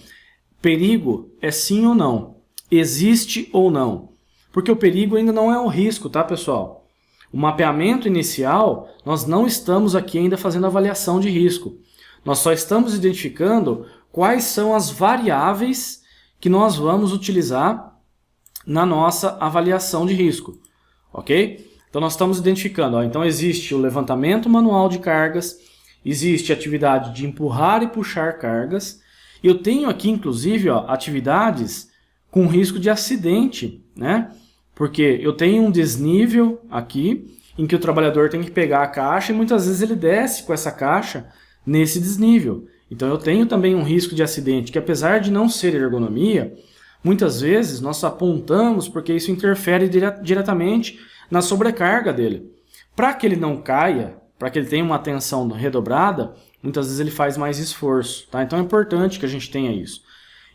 Perigo é sim ou não? Existe ou não? Porque o perigo ainda não é um risco, tá, pessoal? O mapeamento inicial, nós não estamos aqui ainda fazendo avaliação de risco. Nós só estamos identificando quais são as variáveis que nós vamos utilizar na nossa avaliação de risco, ok? Então nós estamos identificando, ó, então existe o levantamento manual de cargas, existe a atividade de empurrar e puxar cargas. Eu tenho aqui, inclusive, ó, atividades com risco de acidente, né? Porque eu tenho um desnível aqui, em que o trabalhador tem que pegar a caixa e muitas vezes ele desce com essa caixa nesse desnível. Então eu tenho também um risco de acidente, que apesar de não ser ergonomia, muitas vezes nós apontamos porque isso interfere diretamente na sobrecarga dele. Para que ele não caia, para que ele tenha uma atenção redobrada, muitas vezes ele faz mais esforço, tá? Então é importante que a gente tenha isso.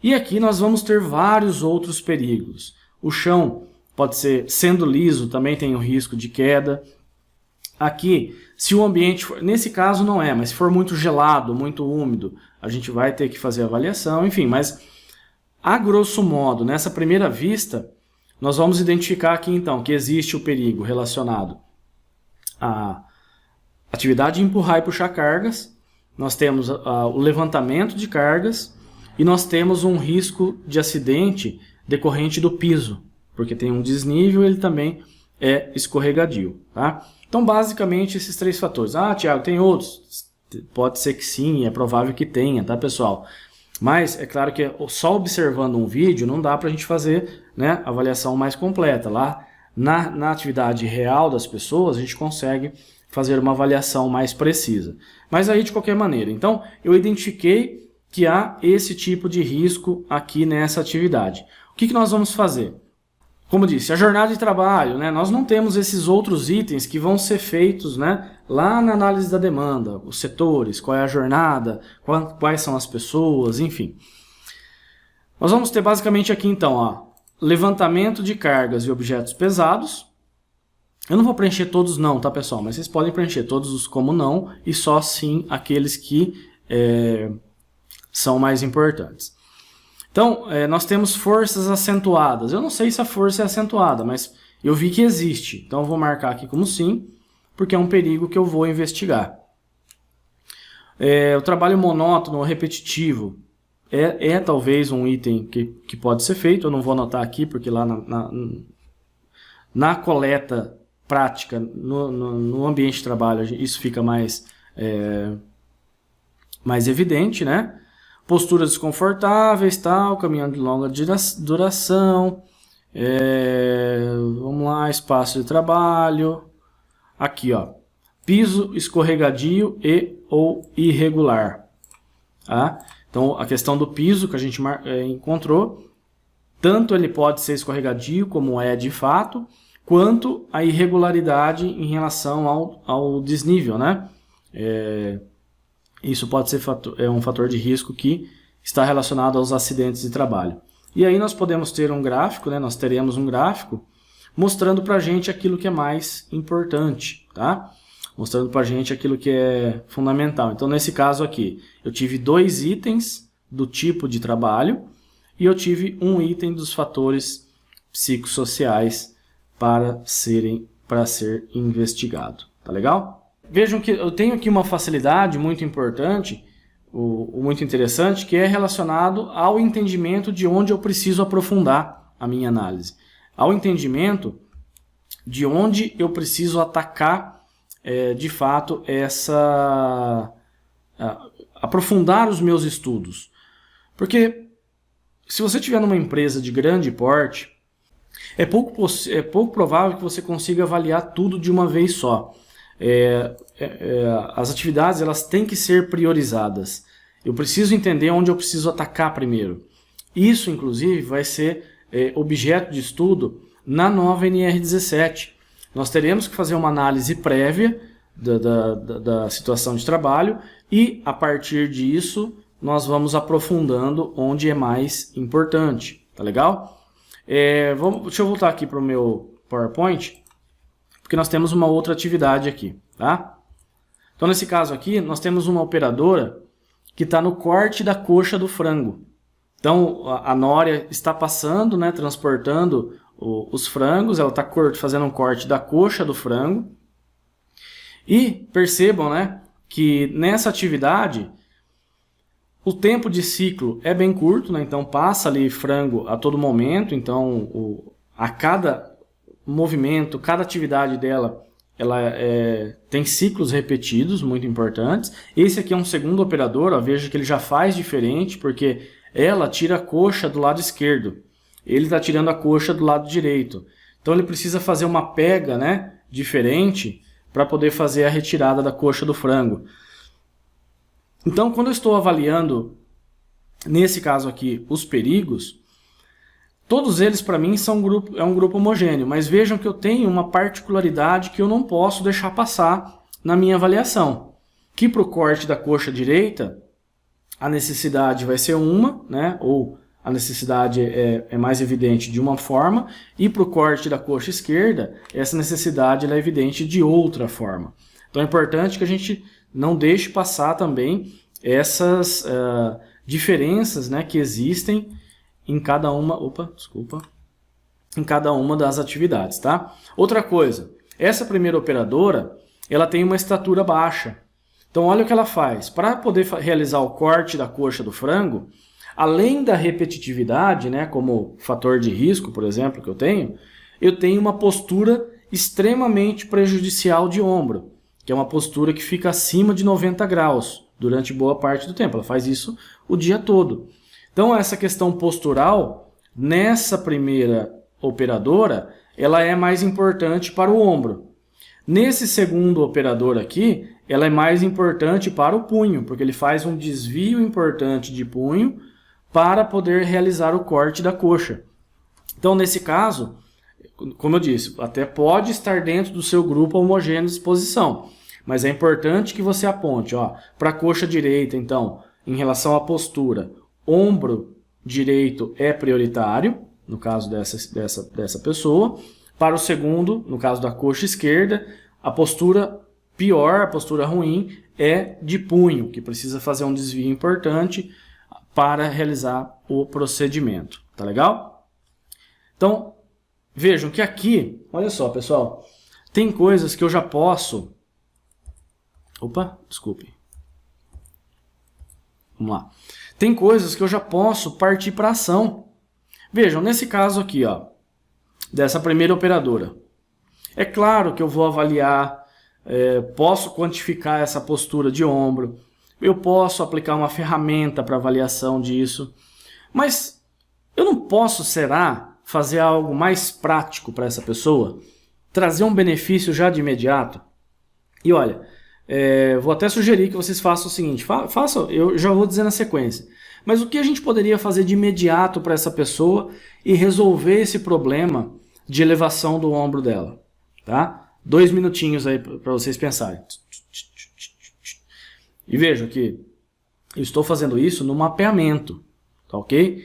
E aqui nós vamos ter vários outros perigos. O chão pode ser, sendo liso, também tem o risco de queda. Aqui, se o ambiente for, nesse caso não é, mas se for muito gelado, muito úmido, a gente vai ter que fazer avaliação, enfim, mas a grosso modo, nessa primeira vista, nós vamos identificar aqui então que existe o perigo relacionado à atividade de empurrar e puxar cargas, nós temos o levantamento de cargas e nós temos um risco de acidente decorrente do piso, porque tem um desnível e ele também é escorregadio, tá? Então, basicamente, esses três fatores. Ah, Thiago, tem outros? Pode ser que sim, é provável que tenha, tá, pessoal? Mas é claro que só observando um vídeo não dá para a gente fazer, né, a avaliação mais completa. Lá na atividade real das pessoas, a gente consegue fazer uma avaliação mais precisa. Mas aí, de qualquer maneira, então, eu identifiquei que há esse tipo de risco aqui nessa atividade. O que nós vamos fazer? Como disse, a jornada de trabalho, né, nós não temos esses outros itens que vão ser feitos, né, lá na análise da demanda, os setores, qual é a jornada, quais são as pessoas, enfim. Nós vamos ter basicamente aqui então, ó, levantamento de cargas e objetos pesados. Eu não vou preencher todos não, tá, pessoal? Mas vocês podem preencher todos os como não e só sim aqueles que são mais importantes. Então, nós temos forças acentuadas. Eu não sei se a força é acentuada, mas eu vi que existe. Então, eu vou marcar aqui como sim, porque é um perigo que eu vou investigar. O trabalho monótono ou repetitivo é talvez um item que pode ser feito. Eu não vou anotar aqui, porque lá na coleta prática, no ambiente de trabalho, isso fica mais evidente, né? Posturas desconfortáveis, tal, caminhando de longa duração, vamos lá, espaço de trabalho, aqui ó, piso escorregadio e ou irregular, tá? Então a questão do piso que a gente encontrou, tanto ele pode ser escorregadio como é de fato, quanto a irregularidade em relação ao desnível, né? Isso pode ser um fator de risco que está relacionado aos acidentes de trabalho. E aí nós podemos ter um gráfico, né? Nós teremos um gráfico mostrando para a gente aquilo que é mais importante, tá? Mostrando para a gente aquilo que é fundamental. Então, nesse caso aqui, eu tive 2 itens do tipo de trabalho e eu tive um item dos fatores psicossociais para ser investigado. Tá legal? Vejam que eu tenho aqui uma facilidade muito importante, muito interessante, que é relacionado ao entendimento de onde eu preciso aprofundar a minha análise. Ao entendimento de onde eu preciso atacar, de fato, aprofundar os meus estudos. Porque se você estiver numa empresa de grande porte, É pouco provável que você consiga avaliar tudo de uma vez só. As atividades elas têm que ser priorizadas. Eu preciso entender onde eu preciso atacar primeiro. Isso, inclusive, vai ser objeto de estudo na nova NR17. Nós teremos que fazer uma análise prévia da situação de trabalho e, a partir disso, nós vamos aprofundando onde é mais importante. Tá legal? Deixa eu voltar aqui para o meu PowerPoint, porque nós temos uma outra atividade aqui. Tá? Então, nesse caso aqui, nós temos uma operadora que está no corte da coxa do frango. Então, a Nória está passando, né, transportando os frangos, ela está fazendo um corte da coxa do frango. E percebam, né, que nessa atividade o tempo de ciclo é bem curto, né, então passa ali frango a todo momento, então a cada movimento, cada atividade dela, ela tem ciclos repetidos, muito importantes. Esse aqui é um segundo operador, ó, veja que ele já faz diferente, porque ela tira a coxa do lado esquerdo, ele está tirando a coxa do lado direito. Então ele precisa fazer uma pega, né, diferente para poder fazer a retirada da coxa do frango. Então, quando eu estou avaliando, nesse caso aqui, os perigos, todos eles para mim são um grupo homogêneo, mas vejam que eu tenho uma particularidade que eu não posso deixar passar na minha avaliação. Que para o corte da coxa direita, a necessidade vai ser uma, né, ou a necessidade é mais evidente de uma forma, e para o corte da coxa esquerda, essa necessidade é evidente de outra forma. Então é importante que a gente não deixe passar também essas diferenças, né, que existem em cada uma, em cada uma das atividades, tá? Outra coisa, essa primeira operadora, ela tem uma estatura baixa. Então olha o que ela faz. Para poder realizar o corte da coxa do frango, além da repetitividade, né, como fator de risco, por exemplo, que eu tenho uma postura extremamente prejudicial de ombro, que é uma postura que fica acima de 90 graus durante boa parte do tempo. Ela faz isso o dia todo. Então essa questão postural, nessa primeira operadora, ela é mais importante para o ombro. Nesse segundo operador aqui, ela é mais importante para o punho, porque ele faz um desvio importante de punho para poder realizar o corte da coxa. Então, nesse caso, como eu disse, até pode estar dentro do seu grupo homogêneo de exposição, mas é importante que você aponte, para a coxa direita, então, em relação à postura, ombro direito é prioritário, no caso dessa pessoa. Para o segundo, no caso da coxa esquerda, a postura pior, a postura ruim, é de punho, que precisa fazer um desvio importante para realizar o procedimento. Tá legal? Então, vejam que aqui, olha só, pessoal, tem coisas que eu já posso... desculpe. Vamos lá. Tem coisas que eu já posso partir para ação. Vejam, nesse caso aqui, dessa primeira operadora. É claro que eu vou avaliar, posso quantificar essa postura de ombro, eu posso aplicar uma ferramenta para avaliação disso, mas eu não posso, será, fazer algo mais prático para essa pessoa? Trazer um benefício já de imediato? E olha, vou até sugerir que vocês façam o seguinte, eu já vou dizer na sequência, mas o que a gente poderia fazer de imediato para essa pessoa e resolver esse problema de elevação do ombro dela? Tá? 2 minutinhos aí para vocês pensarem. E vejam que eu estou fazendo isso no mapeamento, tá ok?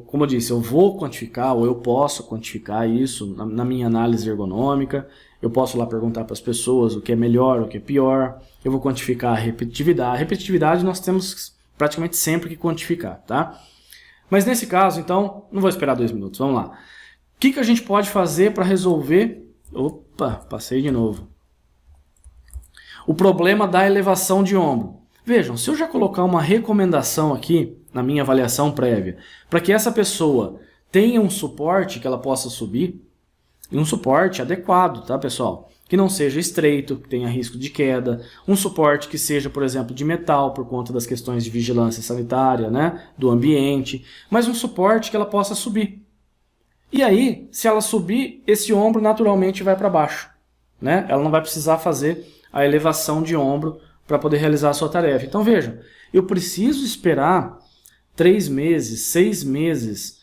Como eu disse, eu vou quantificar, ou eu posso quantificar isso na minha análise ergonômica. Eu posso lá perguntar para as pessoas o que é melhor, o que é pior. Eu vou quantificar a repetitividade. A repetitividade nós temos praticamente sempre que quantificar, tá? Mas nesse caso, então, não vou esperar 2 minutos, vamos lá. O que a gente pode fazer para resolver... passei de novo. O problema da elevação de ombro. Vejam, se eu já colocar uma recomendação aqui na minha avaliação prévia, para que essa pessoa tenha um suporte que ela possa subir, e um suporte adequado, tá, pessoal? Que não seja estreito, que tenha risco de queda, um suporte que seja, por exemplo, de metal, por conta das questões de vigilância sanitária, né, do ambiente, mas um suporte que ela possa subir. E aí, se ela subir, esse ombro naturalmente vai para baixo, né? Ela não vai precisar fazer a elevação de ombro para poder realizar a sua tarefa. Então veja, eu preciso esperar 3 meses, 6 meses,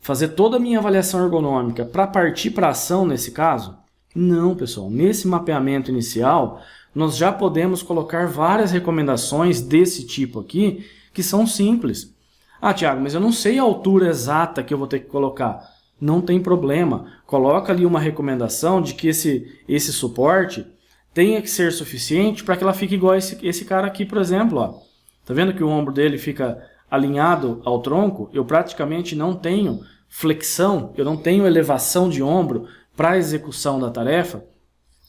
fazer toda a minha avaliação ergonômica para partir para a ação nesse caso? Não, pessoal. Nesse mapeamento inicial, nós já podemos colocar várias recomendações desse tipo aqui, que são simples. Ah, Thiago, mas eu não sei a altura exata que eu vou ter que colocar. Não tem problema. Coloca ali uma recomendação de que esse suporte tenha que ser suficiente para que ela fique igual esse cara aqui, por exemplo. Ó. Tá vendo que o ombro dele fica alinhado ao tronco? Eu praticamente não tenho flexão, eu não tenho elevação de ombro para a execução da tarefa.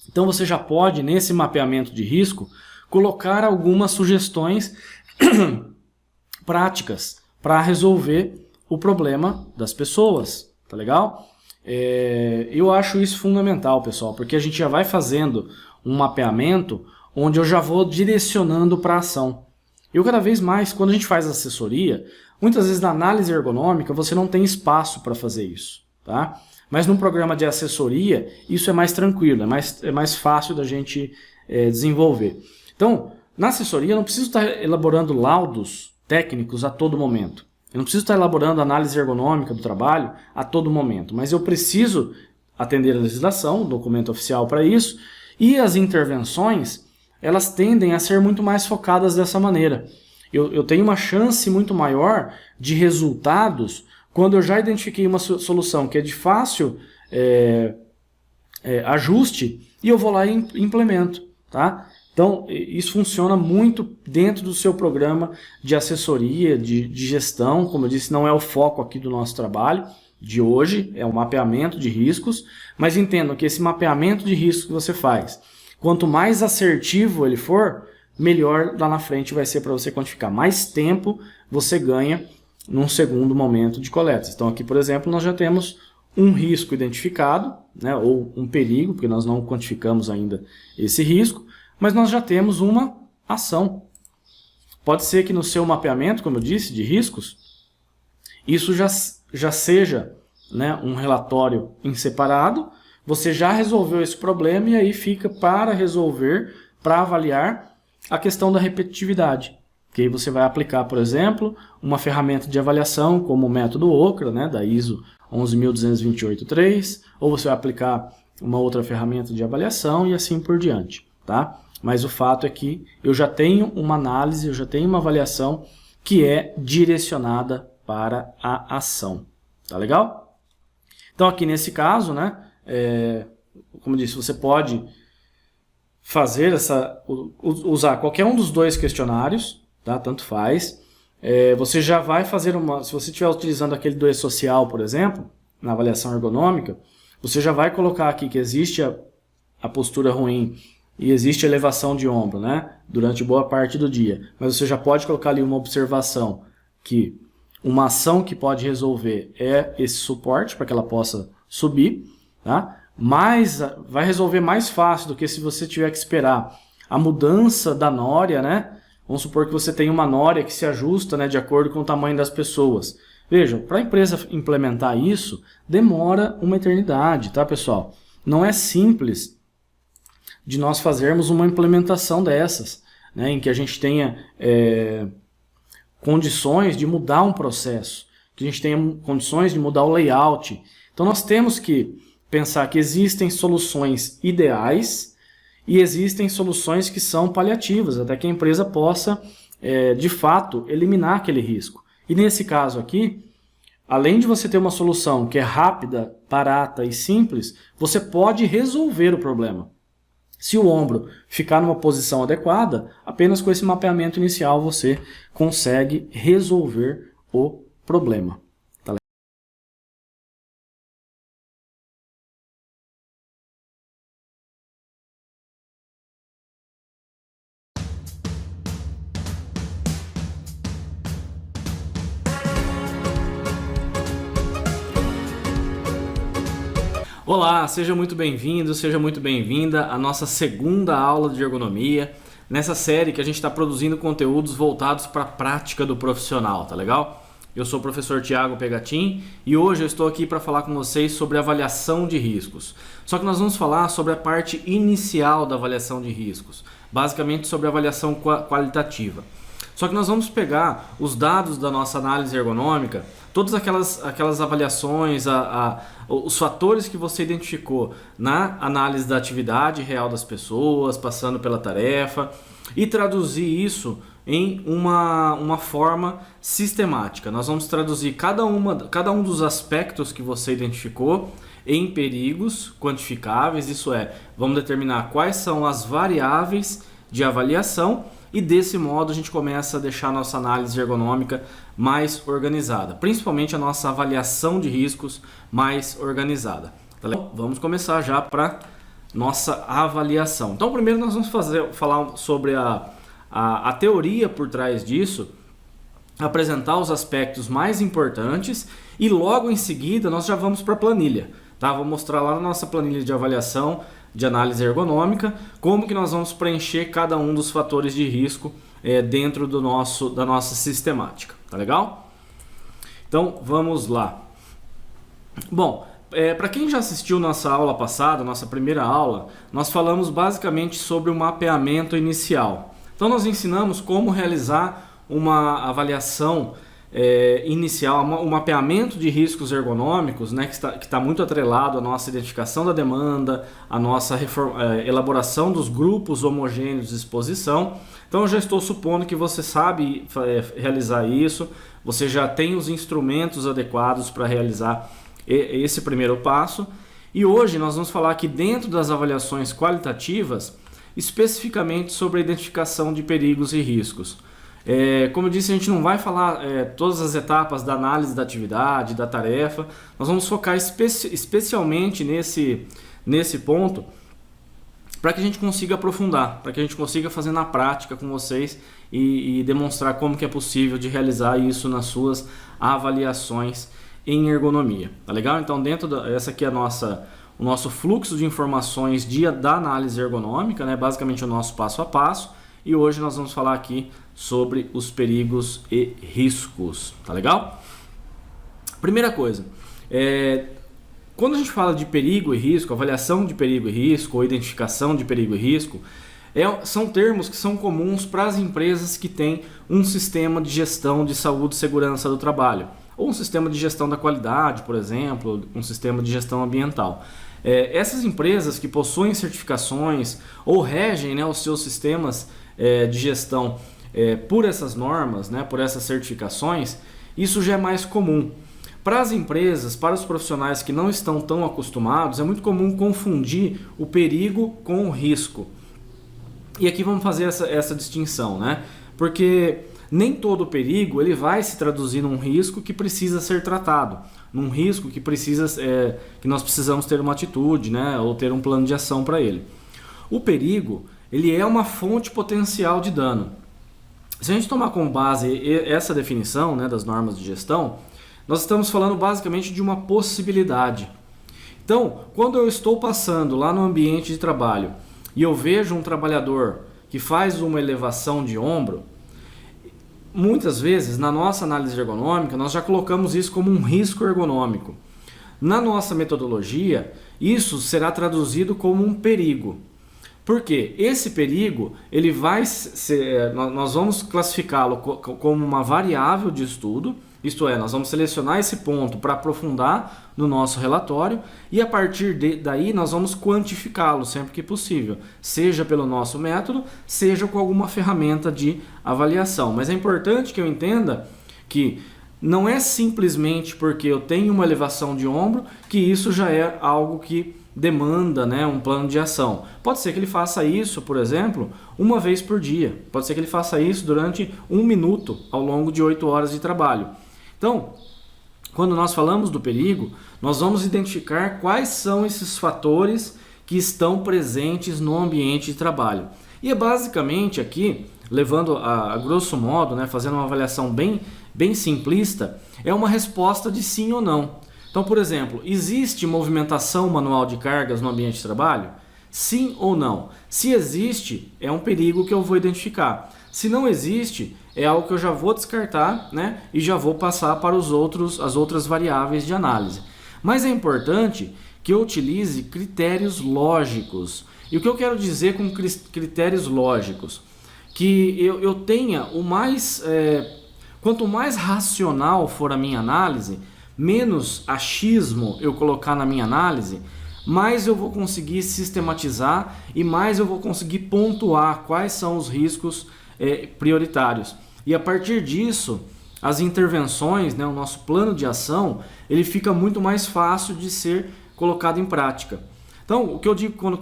Então você já pode, nesse mapeamento de risco, colocar algumas sugestões práticas para resolver o problema das pessoas. Tá legal? Eu acho isso fundamental, pessoal, porque a gente já vai fazendo um mapeamento onde eu já vou direcionando para a ação. Eu cada vez mais, quando a gente faz assessoria, muitas vezes na análise ergonômica você não tem espaço para fazer isso, tá? Mas num programa de assessoria isso é mais tranquilo, é mais fácil da gente desenvolver. Então, na assessoria eu não preciso estar elaborando laudos técnicos a todo momento. Eu não preciso estar elaborando análise ergonômica do trabalho a todo momento, mas eu preciso atender a legislação, documento oficial para isso, e as intervenções, elas tendem a ser muito mais focadas dessa maneira. Eu tenho uma chance muito maior de resultados quando eu já identifiquei uma solução que é de fácil ajuste e eu vou lá e implemento, tá? Então, isso funciona muito dentro do seu programa de assessoria, de gestão. Como eu disse, não é o foco aqui do nosso trabalho de hoje, é o mapeamento de riscos, mas entendam que esse mapeamento de riscos que você faz, quanto mais assertivo ele for, melhor lá na frente vai ser para você quantificar. Mais tempo você ganha num segundo momento de coletas. Então aqui, por exemplo, nós já temos um risco identificado, né, ou um perigo, porque nós não quantificamos ainda esse risco, mas nós já temos uma ação. Pode ser que no seu mapeamento, como eu disse, de riscos, isso já seja, né, um relatório em separado, você já resolveu esse problema e aí fica para resolver, para avaliar a questão da repetitividade. Que aí você vai aplicar, por exemplo, uma ferramenta de avaliação como o método OCRA, né, da ISO 11.228.3, ou você vai aplicar uma outra ferramenta de avaliação e assim por diante, tá? Mas o fato é que eu já tenho uma análise, eu já tenho uma avaliação que é direcionada para a ação. Tá legal? Então aqui nesse caso, né, como eu disse, você pode fazer usar qualquer um dos dois questionários, tá? Tanto faz. Você já vai fazer se você estiver utilizando aquele do E-Social, por exemplo, na avaliação ergonômica, você já vai colocar aqui que existe a postura ruim e existe elevação de ombro, né, durante boa parte do dia. Mas você já pode colocar ali uma observação que uma ação que pode resolver é esse suporte para que ela possa subir, tá? Mas vai resolver mais fácil do que se você tiver que esperar a mudança da nória, né? Vamos supor que você tem uma nória que se ajusta, né, de acordo com o tamanho das pessoas. Vejam, para a empresa implementar isso, demora uma eternidade, tá, pessoal? Não é simples de nós fazermos uma implementação dessas, né, em que a gente tenha condições de mudar um processo, que a gente tenha condições de mudar o layout. Então nós temos que pensar que existem soluções ideais e existem soluções que são paliativas, até que a empresa possa, de fato, eliminar aquele risco. E nesse caso aqui, além de você ter uma solução que é rápida, barata e simples, você pode resolver o problema. Se o ombro ficar numa posição adequada, apenas com esse mapeamento inicial você consegue resolver o problema. Tá? Olá, seja muito bem-vindo, seja muito bem-vinda à nossa segunda aula de ergonomia, nessa série que a gente está produzindo conteúdos voltados para a prática do profissional, tá legal? Eu sou o professor Thiago Pegatin e hoje eu estou aqui para falar com vocês sobre avaliação de riscos. Só que nós vamos falar sobre a parte inicial da avaliação de riscos, basicamente sobre a avaliação qualitativa. Só que nós vamos pegar os dados da nossa análise ergonômica, todas aquelas avaliações, os fatores que você identificou na análise da atividade real das pessoas, passando pela tarefa, e traduzir isso em uma forma sistemática. Nós vamos traduzir cada um dos aspectos que você identificou em perigos quantificáveis, isso é, vamos determinar quais são as variáveis de avaliação e desse modo a gente começa a deixar a nossa análise ergonômica mais organizada, principalmente a nossa avaliação de riscos mais organizada. Então, vamos começar já para nossa avaliação. Então primeiro nós vamos falar sobre a teoria por trás disso, apresentar os aspectos mais importantes e logo em seguida nós já vamos para a planilha. Tá? Vou mostrar lá na nossa planilha de avaliação de análise ergonômica como que nós vamos preencher cada um dos fatores de risco dentro da nossa sistemática. Tá legal? Então vamos lá. Bom, para quem já assistiu nossa aula passada, nossa primeira aula, nós falamos basicamente sobre o mapeamento inicial. Então nós ensinamos como realizar uma avaliação inicial, um mapeamento de riscos ergonômicos, né, que está muito atrelado à nossa identificação da demanda, à nossa elaboração dos grupos homogêneos de exposição. Então eu já estou supondo que você sabe realizar isso, você já tem os instrumentos adequados para realizar esse primeiro passo. E hoje nós vamos falar aqui dentro das avaliações qualitativas, especificamente sobre a identificação de perigos e riscos. Como eu disse, a gente não vai falar todas as etapas da análise da atividade, da tarefa. Nós vamos focar especialmente nesse ponto para que a gente consiga aprofundar, para que a gente consiga fazer na prática com vocês e demonstrar como que é possível de realizar isso nas suas avaliações em ergonomia. Tá legal? Então essa aqui é o nosso fluxo de informações da análise ergonômica, né? Basicamente o nosso passo a passo. E hoje nós vamos falar aqui sobre os perigos e riscos, tá legal? Primeira coisa, quando a gente fala de perigo e risco, avaliação de perigo e risco ou identificação de perigo e risco, são termos que são comuns para as empresas que têm um sistema de gestão de saúde e segurança do trabalho, ou um sistema de gestão da qualidade, por exemplo, um sistema de gestão ambiental. Essas empresas que possuem certificações ou regem, né, os seus sistemas de gestão por essas normas, né, por essas certificações, isso já é mais comum. Para as empresas, para os profissionais que não estão tão acostumados, é muito comum confundir o perigo com o risco. E aqui vamos fazer essa distinção, né? Porque nem todo perigo ele vai se traduzir num risco que precisa ser tratado, num risco que que nós precisamos ter uma atitude, né, ou ter um plano de ação para ele. O perigo ele é uma fonte potencial de dano. Se a gente tomar como base essa definição, né, das normas de gestão, nós estamos falando basicamente de uma possibilidade. Então, quando eu estou passando lá no ambiente de trabalho e eu vejo um trabalhador que faz uma elevação de ombro, muitas vezes, na nossa análise ergonômica, nós já colocamos isso como um risco ergonômico. Na nossa metodologia, isso será traduzido como um perigo. Por quê? Esse perigo, nós vamos classificá-lo como uma variável de estudo, isto é, nós vamos selecionar esse ponto para aprofundar no nosso relatório e a partir daí nós vamos quantificá-lo sempre que possível, seja pelo nosso método, seja com alguma ferramenta de avaliação. Mas é importante que eu entenda que não é simplesmente porque eu tenho uma elevação de ombro que isso já é algo que demanda, né, um plano de ação. Pode ser que ele faça isso, por exemplo, uma vez por dia. Pode ser que ele faça isso durante 1 minuto ao longo de 8 horas de trabalho. Então, quando nós falamos do perigo, nós vamos identificar quais são esses fatores que estão presentes no ambiente de trabalho. E é basicamente aqui, levando a grosso modo, né, fazendo uma avaliação bem simplista, é uma resposta de sim ou não. Então, por exemplo, existe movimentação manual de cargas no ambiente de trabalho? Sim ou não? Se existe, é um perigo que eu vou identificar. Se não existe, é algo que eu já vou descartar, né? E já vou passar para as outras variáveis de análise. Mas é importante que eu utilize critérios lógicos. E o que eu quero dizer com critérios lógicos? Que eu tenha o mais... quanto mais racional for a minha análise, menos achismo eu colocar na minha análise, mais eu vou conseguir sistematizar e mais eu vou conseguir pontuar quais são os riscos prioritários. E a partir disso, as intervenções, né, o nosso plano de ação, ele fica muito mais fácil de ser colocado em prática. Então, o que eu digo quando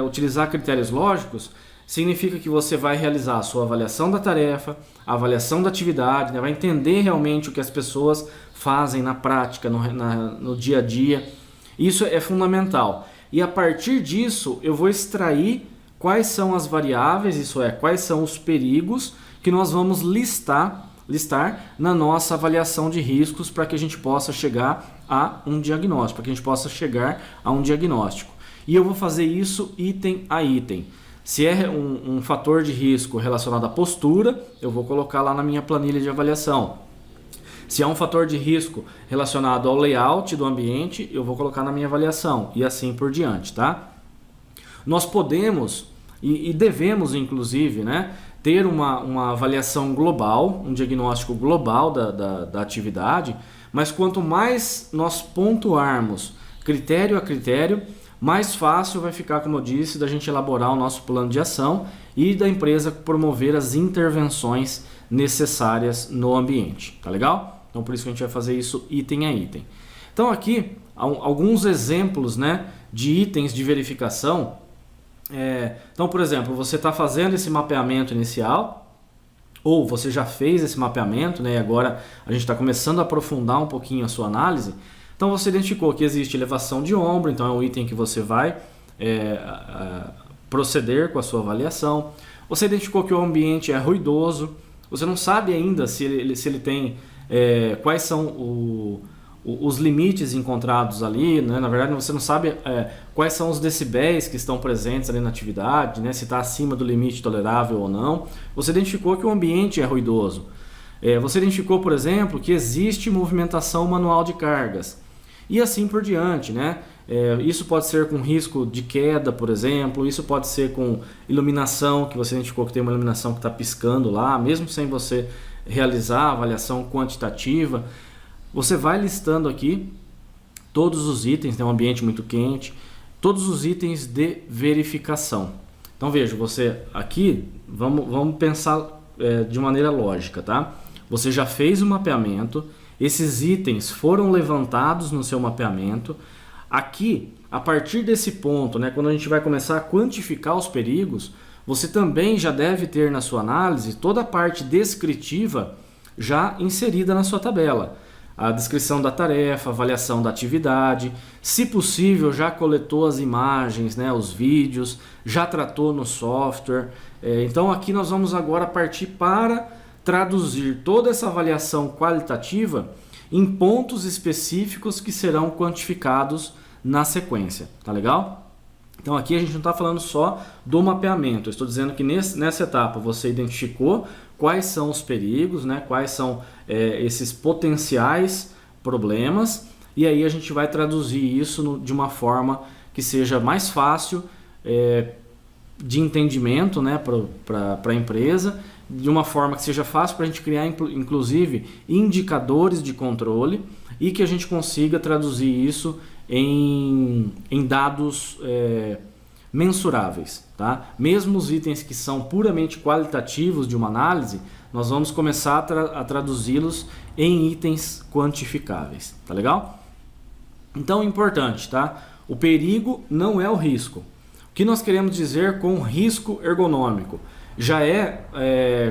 utilizar critérios lógicos, significa que você vai realizar a sua avaliação da tarefa, a avaliação da atividade, né, vai entender realmente o que as pessoas fazem na prática, no dia a dia. Isso é fundamental. E a partir disso, eu vou extrair quais são as variáveis, isso é, quais são os perigos que nós vamos listar na nossa avaliação de riscos para que a gente possa chegar a um diagnóstico, E eu vou fazer isso item a item. Se é um fator de risco relacionado à postura, eu vou colocar lá na minha planilha de avaliação. Se é um fator de risco relacionado ao layout do ambiente, eu vou colocar na minha avaliação e assim por diante, tá? Nós podemos e devemos, inclusive, né, ter uma avaliação global, um diagnóstico global da atividade, mas quanto mais nós pontuarmos critério a critério, mais fácil vai ficar, como eu disse, da gente elaborar o nosso plano de ação e da empresa promover as intervenções necessárias no ambiente, tá legal? Então por isso que a gente vai fazer isso item a item. Então aqui alguns exemplos, né, de itens de verificação. Então, por exemplo, você está fazendo esse mapeamento inicial, ou você já fez esse mapeamento, né, e agora a gente está começando a aprofundar um pouquinho a sua análise. Então você identificou que existe elevação de ombro, então é um item que você vai proceder com a sua avaliação. Você identificou que o ambiente é ruidoso, você não sabe ainda se ele tem quais são os limites encontrados ali, né? Na verdade você não sabe quais são os decibéis que estão presentes ali na atividade, né? Se está acima do limite tolerável ou não. Você identificou que o ambiente é ruidoso. Você identificou, por exemplo, que existe movimentação manual de cargas. E assim por diante, né? Isso pode ser com risco de queda, por exemplo. Isso pode ser com iluminação, que você identificou que tem uma iluminação que está piscando lá, mesmo sem você realizar a avaliação quantitativa. Você vai listando aqui todos os itens, tem um ambiente muito quente, todos os itens de verificação. Então veja, você aqui, vamos pensar de maneira lógica, tá? Você já fez o mapeamento, esses itens foram levantados no seu mapeamento. Aqui, a partir desse ponto, né, quando a gente vai começar a quantificar os perigos, você também já deve ter na sua análise toda a parte descritiva já inserida na sua tabela. A descrição da tarefa, avaliação da atividade, se possível já coletou as imagens, né, os vídeos, já tratou no software. Então aqui nós vamos agora partir para traduzir toda essa avaliação qualitativa em pontos específicos que serão quantificados na sequência, tá legal? Então aqui a gente não está falando só do mapeamento, eu estou dizendo que nessa etapa você identificou quais são os perigos, né? Quais são esses potenciais problemas, e aí a gente vai traduzir isso de uma forma que seja mais fácil de entendimento, né, para a empresa, de uma forma que seja fácil para a gente criar inclusive indicadores de controle e que a gente consiga traduzir isso em dados mensuráveis, tá? Mesmo os itens que são puramente qualitativos de uma análise, nós vamos começar a traduzi-los em itens quantificáveis, tá legal? Então, importante, tá? O perigo não é o risco. O que nós queremos dizer com risco ergonômico? Já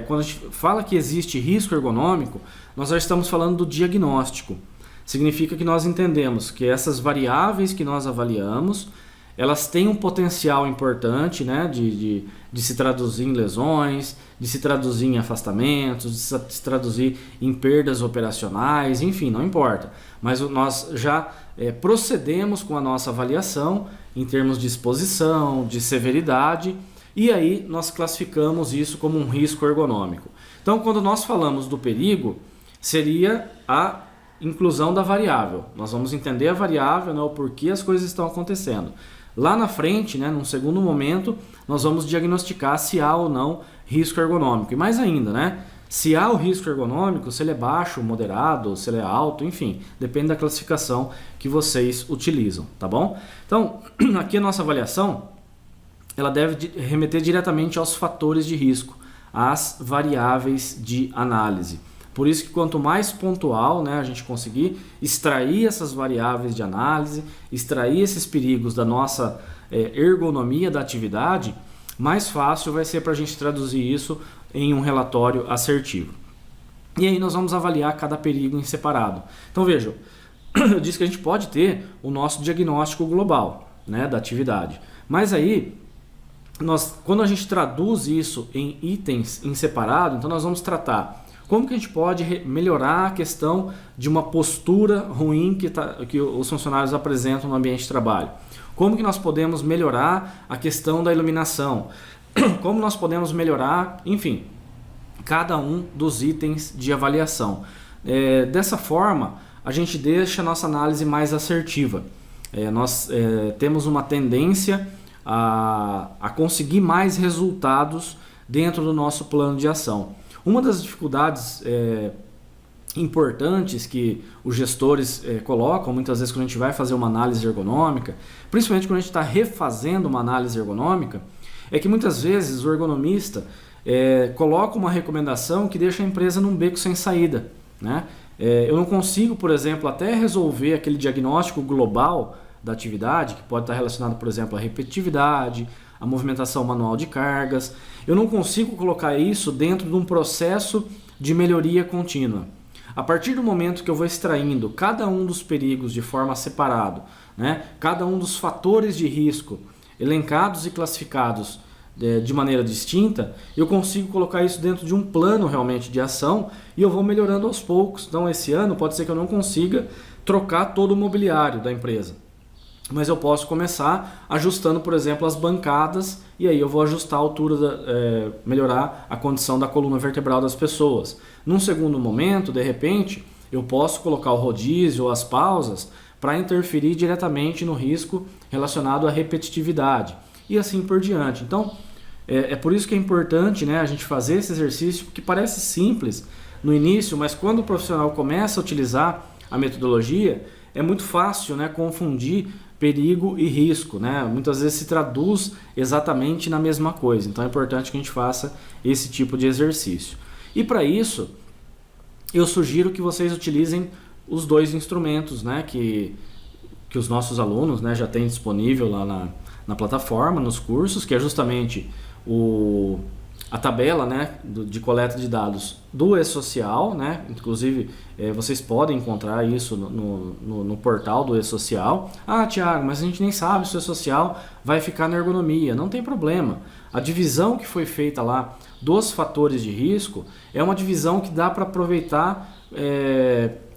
quando a gente fala que existe risco ergonômico, nós já estamos falando do diagnóstico. Significa que nós entendemos que essas variáveis que nós avaliamos, elas têm um potencial importante, né, de se traduzir em lesões, de se traduzir em afastamentos, de se traduzir em perdas operacionais, enfim, não importa. Mas nós já procedemos com a nossa avaliação em termos de exposição, de severidade, e aí nós classificamos isso como um risco ergonômico. Então, quando nós falamos do perigo, seria a inclusão da variável. Nós vamos entender a variável, né, o porquê as coisas estão acontecendo. Lá na frente, né, num segundo momento, nós vamos diagnosticar se há ou não risco ergonômico. E mais ainda, né, se há o risco ergonômico, se ele é baixo, moderado, se ele é alto, enfim, depende da classificação que vocês utilizam, tá bom? Então, aqui a nossa avaliação, ela deve remeter diretamente aos fatores de risco, às variáveis de análise. Por isso que quanto mais pontual, né, a gente conseguir extrair essas variáveis de análise, extrair esses perigos da nossa ergonomia da atividade, mais fácil vai ser para a gente traduzir isso em um relatório assertivo. E aí nós vamos avaliar cada perigo em separado. Então vejam, eu disse que a gente pode ter o nosso diagnóstico global, né, da atividade. Mas aí, quando a gente traduz isso em itens em separado, então nós vamos tratar como que a gente pode melhorar a questão de uma postura ruim que os funcionários apresentam no ambiente de trabalho. Como que nós podemos melhorar a questão da iluminação. Como nós podemos melhorar, enfim, cada um dos itens de avaliação. Dessa forma, a gente deixa a nossa análise mais assertiva. Nós temos uma tendência a conseguir mais resultados dentro do nosso plano de ação. Uma das dificuldades importantes que os gestores colocam, muitas vezes quando a gente vai fazer uma análise ergonômica, principalmente quando a gente está refazendo uma análise ergonômica, é que muitas vezes o ergonomista coloca uma recomendação que deixa a empresa num beco sem saída, né? Eu não consigo, por exemplo, até resolver aquele diagnóstico global da atividade, que pode estar relacionado, por exemplo, à repetitividade, a movimentação manual de cargas. Eu não consigo colocar isso dentro de um processo de melhoria contínua. A partir do momento que eu vou extraindo cada um dos perigos de forma separada, né, cada um dos fatores de risco elencados e classificados de maneira distinta, eu consigo colocar isso dentro de um plano realmente de ação e eu vou melhorando aos poucos. Então esse ano pode ser que eu não consiga trocar todo o mobiliário da empresa, mas eu posso começar ajustando, por exemplo, as bancadas, e aí eu vou ajustar a altura, melhorar a condição da coluna vertebral das pessoas. Num segundo momento, de repente, eu posso colocar o rodízio ou as pausas para interferir diretamente no risco relacionado à repetitividade, e assim por diante. Então, é por isso que é importante, né, a gente fazer esse exercício, que parece simples no início, mas quando o profissional começa a utilizar a metodologia, é muito fácil, né, confundir perigo e risco, né? Muitas vezes se traduz exatamente na mesma coisa. Então é importante que a gente faça esse tipo de exercício. E para isso, eu sugiro que vocês utilizem os dois instrumentos, né, que os nossos alunos, né, já têm disponível lá na plataforma, nos cursos, que é justamente a tabela, né, de coleta de dados do E-Social, né? Inclusive vocês podem encontrar isso no portal do E-Social. Ah, Thiago, mas a gente nem sabe se o E-Social vai ficar na ergonomia. Não tem problema. A divisão que foi feita lá dos fatores de risco é uma divisão que dá para aproveitar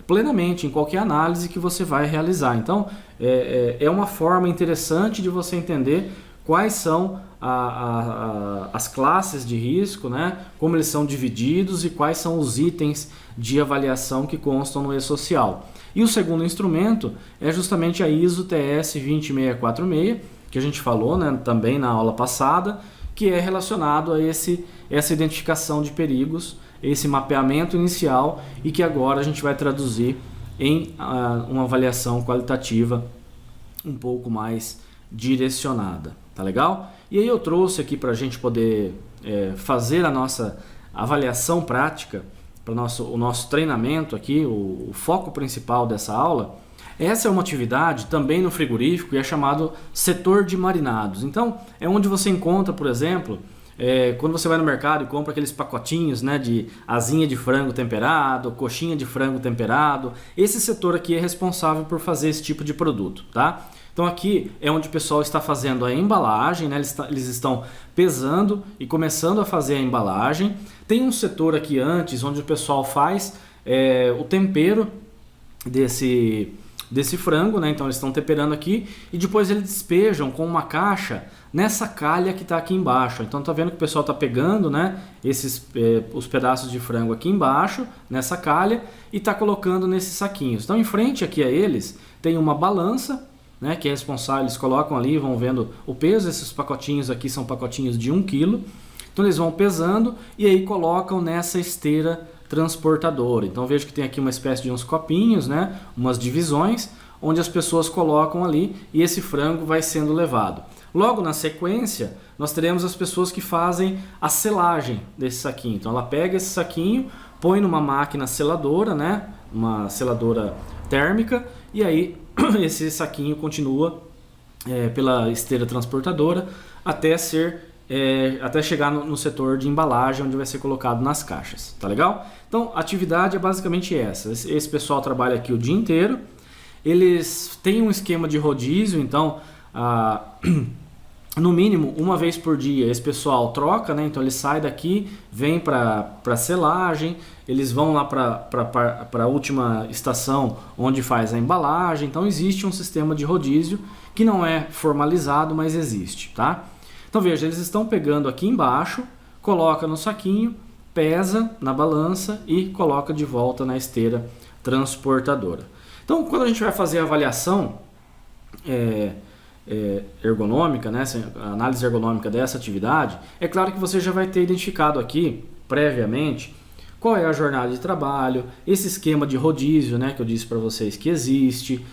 plenamente em qualquer análise que você vai realizar. Então é uma forma interessante de você entender quais são as classes de risco, né? Como eles são divididos e quais são os itens de avaliação que constam no E-Social. E o segundo instrumento é justamente a ISO TS 20646, que a gente falou, né, também na aula passada, que é relacionado a essa identificação de perigos, esse mapeamento inicial, e que agora a gente vai traduzir em uma avaliação qualitativa um pouco mais direcionada. Tá legal? E aí eu trouxe aqui para a gente poder fazer a nossa avaliação prática, para o nosso treinamento aqui, o foco principal dessa aula. Essa é uma atividade também no frigorífico e é chamado setor de marinados. Então, é onde você encontra, por exemplo, quando você vai no mercado e compra aqueles pacotinhos, né, de asinha de frango temperado, coxinha de frango temperado. Esse setor aqui é responsável por fazer esse tipo de produto, tá? Então aqui é onde o pessoal está fazendo a embalagem, né? Eles estão pesando e começando a fazer a embalagem. Tem um setor aqui antes onde o pessoal faz o tempero desse frango, né? Então eles estão temperando aqui e depois eles despejam com uma caixa nessa calha que está aqui embaixo. Então tá vendo que o pessoal está pegando, né, os pedaços de frango aqui embaixo, nessa calha, e está colocando nesses saquinhos. Então em frente aqui a eles tem uma balança, né, que é responsável, eles colocam ali, vão vendo o peso. Esses pacotinhos aqui são pacotinhos de 1 kg. Então eles vão pesando e aí colocam nessa esteira transportadora. Então vejo que tem aqui uma espécie de uns copinhos, né, umas divisões, onde as pessoas colocam ali e esse frango vai sendo levado. Logo na sequência, nós teremos as pessoas que fazem a selagem desse saquinho. Então ela pega esse saquinho, põe numa máquina seladora, né, uma seladora térmica, e aí esse saquinho continua pela esteira transportadora até chegar no setor de embalagem, onde vai ser colocado nas caixas. Tá legal? Então a atividade é basicamente essa. Esse pessoal trabalha aqui o dia inteiro. Eles têm um esquema de rodízio, então no mínimo uma vez por dia esse pessoal troca, né? Então ele sai daqui, vem para selagem, eles vão lá para a última estação onde faz a embalagem. Então existe um sistema de rodízio que não é formalizado, mas existe, tá? Então veja, eles estão pegando aqui embaixo, coloca no saquinho, pesa na balança e coloca de volta na esteira transportadora. Então quando a gente vai fazer a avaliação ergonômica, né, a análise ergonômica dessa atividade, é claro que você já vai ter identificado aqui previamente qual é a jornada de trabalho, esse esquema de rodízio, né, que eu disse para vocês que existe.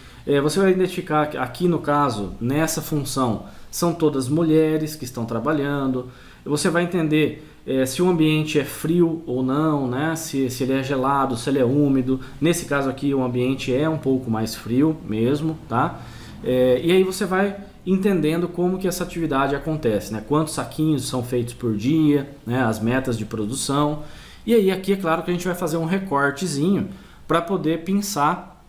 Você vai identificar que aqui no caso, nessa função, são todas mulheres que estão trabalhando. Você vai entender se o ambiente é frio ou não, né, se ele é gelado, se ele é úmido. Nesse caso aqui o ambiente é um pouco mais frio mesmo, tá? E aí você vai entendendo como que essa atividade acontece, né? Quantos saquinhos são feitos por dia, né? As metas de produção. E aí aqui é claro que a gente vai fazer um recortezinho para poder pensar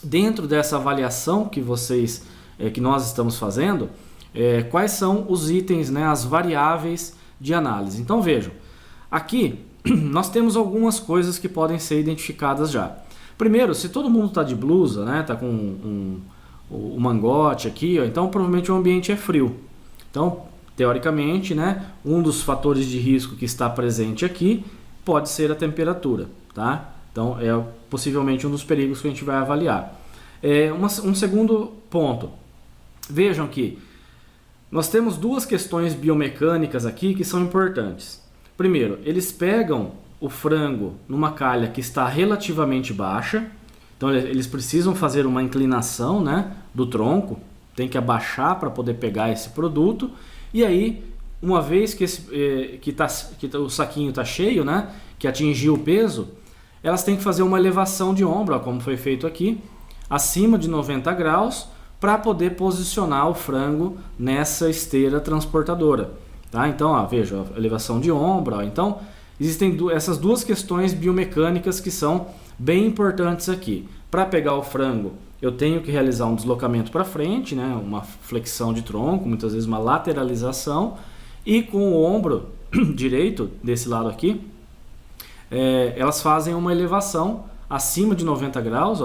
dentro dessa avaliação que nós estamos fazendo, quais são os itens, né? As variáveis de análise. Então vejam, aqui nós temos algumas coisas que podem ser identificadas já. Primeiro, se todo mundo está de blusa, né? Tá com o mangote aqui, ó, então provavelmente o ambiente é frio. Então, teoricamente, né, um dos fatores de risco que está presente aqui pode ser a temperatura, tá? Então, é possivelmente um dos perigos que a gente vai avaliar. Um segundo ponto. Vejam que nós temos duas questões biomecânicas aqui que são importantes. Primeiro, eles pegam o frango numa calha que está relativamente baixa. Então eles precisam fazer uma inclinação, né, do tronco, tem que abaixar para poder pegar esse produto. E aí, uma vez que o saquinho está cheio, né, que atingiu o peso, elas têm que fazer uma elevação de ombro, ó, como foi feito aqui, acima de 90 graus, para poder posicionar o frango nessa esteira transportadora. Tá? Então, ó, veja, a elevação de ombro. Ó. Então, existem essas duas questões biomecânicas que são bem importantes aqui. Para pegar o frango, eu tenho que realizar um deslocamento para frente, né? Uma flexão de tronco, muitas vezes uma lateralização, e com o ombro direito, desse lado aqui, elas fazem uma elevação acima de 90 graus,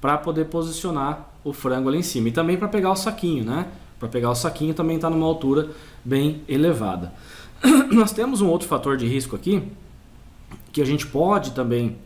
para poder posicionar o frango ali em cima. E também para pegar o saquinho, né? Para pegar o saquinho também está numa altura bem elevada. Nós temos um outro fator de risco aqui, que a gente pode também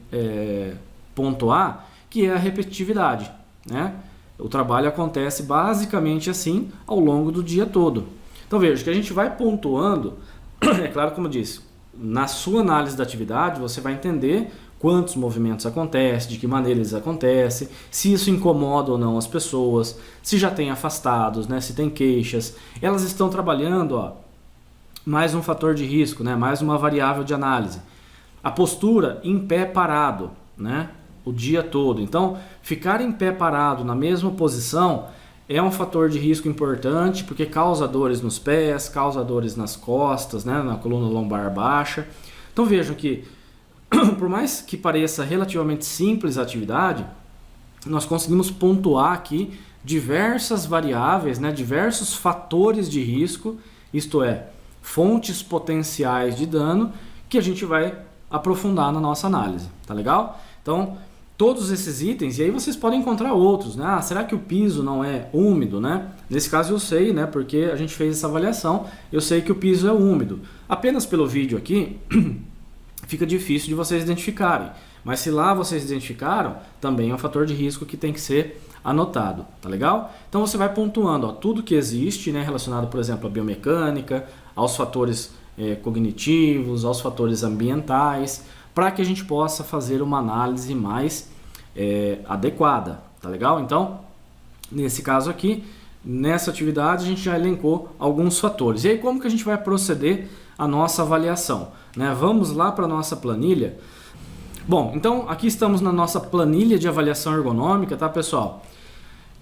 pontuar, que é a repetitividade, né? O trabalho acontece basicamente assim ao longo do dia todo. Então veja que a gente vai pontuando, é claro, como eu disse, na sua análise da atividade você vai entender quantos movimentos acontecem, de que maneira eles acontecem, se isso incomoda ou não as pessoas, se já tem afastados, né? Se tem queixas. Elas estão trabalhando, mais um fator de risco, né? Mais uma variável de análise. A postura em pé parado, né? O dia todo. Então, ficar em pé parado na mesma posição é um fator de risco importante, porque causa dores nos pés, causa dores nas costas, né? Na coluna lombar baixa. Então vejam que, por mais que pareça relativamente simples a atividade, nós conseguimos pontuar aqui diversas variáveis, né? Diversos fatores de risco, isto é, fontes potenciais de dano, que a gente vai aprofundar na nossa análise, tá legal? Então, todos esses itens, e aí vocês podem encontrar outros, né? Ah, será que o piso não é úmido, né? Nesse caso eu sei, né? Porque a gente fez essa avaliação, eu sei que o piso é úmido. Apenas pelo vídeo aqui, fica difícil de vocês identificarem. Mas se lá vocês identificaram, também é um fator de risco que tem que ser anotado, tá legal? Então você vai pontuando, ó, tudo que existe, né, relacionado, por exemplo, à biomecânica, aos fatores cognitivos, aos fatores ambientais, para que a gente possa fazer uma análise mais adequada, tá legal? Então, nesse caso aqui, nessa atividade a gente já elencou alguns fatores. E aí como que a gente vai proceder a nossa avaliação, né? Vamos lá para a nossa planilha. Bom, então aqui estamos na nossa planilha de avaliação ergonômica, tá, pessoal?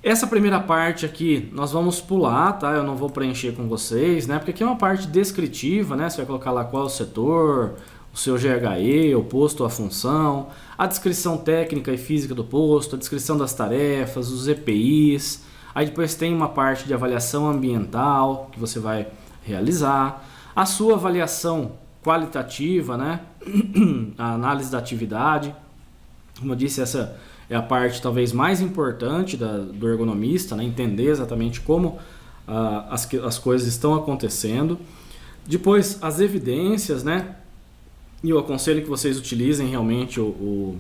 Essa primeira parte aqui nós vamos pular, tá? Eu não vou preencher com vocês, né? Porque aqui é uma parte descritiva, né? Você vai colocar lá qual é o setor, o seu GHE, o posto, a função, a descrição técnica e física do posto, a descrição das tarefas, os EPIs. Aí depois tem uma parte de avaliação ambiental que você vai realizar, a sua avaliação qualitativa, né? A análise da atividade. Como eu disse, essa é a parte talvez mais importante do ergonomista, né? Entender exatamente como as coisas estão acontecendo. Depois, as evidências, né? E eu aconselho que vocês utilizem realmente o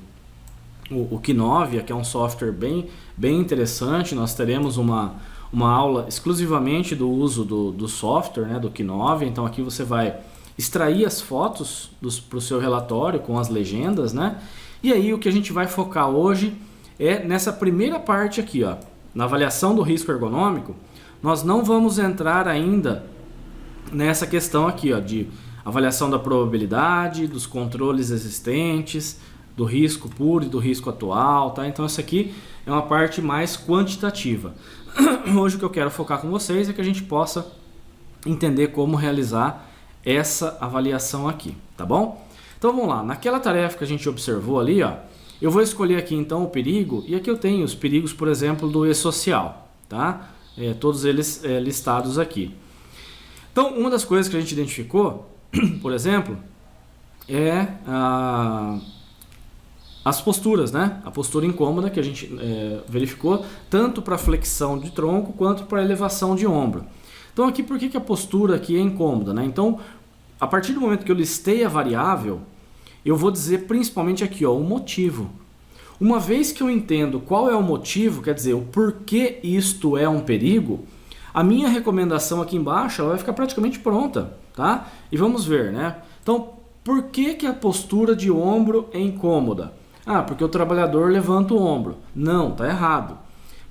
Keynovia, que é um software bem interessante. Nós teremos uma aula exclusivamente do uso do software, né? Do Keynovia. Então aqui você vai extrair as fotos para o seu relatório com as legendas, né? E aí o que a gente vai focar hoje é nessa primeira parte aqui, ó, na avaliação do risco ergonômico. Nós não vamos entrar ainda nessa questão aqui, ó, de avaliação da probabilidade, dos controles existentes, do risco puro e do risco atual, tá? Então essa aqui é uma parte mais quantitativa. Hoje o que eu quero focar com vocês é que a gente possa entender como realizar essa avaliação aqui, tá bom? Então vamos lá, naquela tarefa que a gente observou ali, ó, eu vou escolher aqui então o perigo, e aqui eu tenho os perigos, por exemplo, do E-social, tá? Todos eles listados aqui. Então uma das coisas que a gente identificou, por exemplo, é as posturas, né? A postura incômoda que a gente verificou, tanto para flexão de tronco quanto para elevação de ombro. Então aqui, por que a postura aqui é incômoda, né? Então, a partir do momento que eu listei a variável, eu vou dizer principalmente aqui, ó, o motivo. Uma vez que eu entendo qual é o motivo, quer dizer, o porquê isto é um perigo, a minha recomendação aqui embaixo ela vai ficar praticamente pronta, tá? E vamos ver, né? Então, por que a postura de ombro é incômoda? Ah, porque o trabalhador levanta o ombro. Não, tá errado.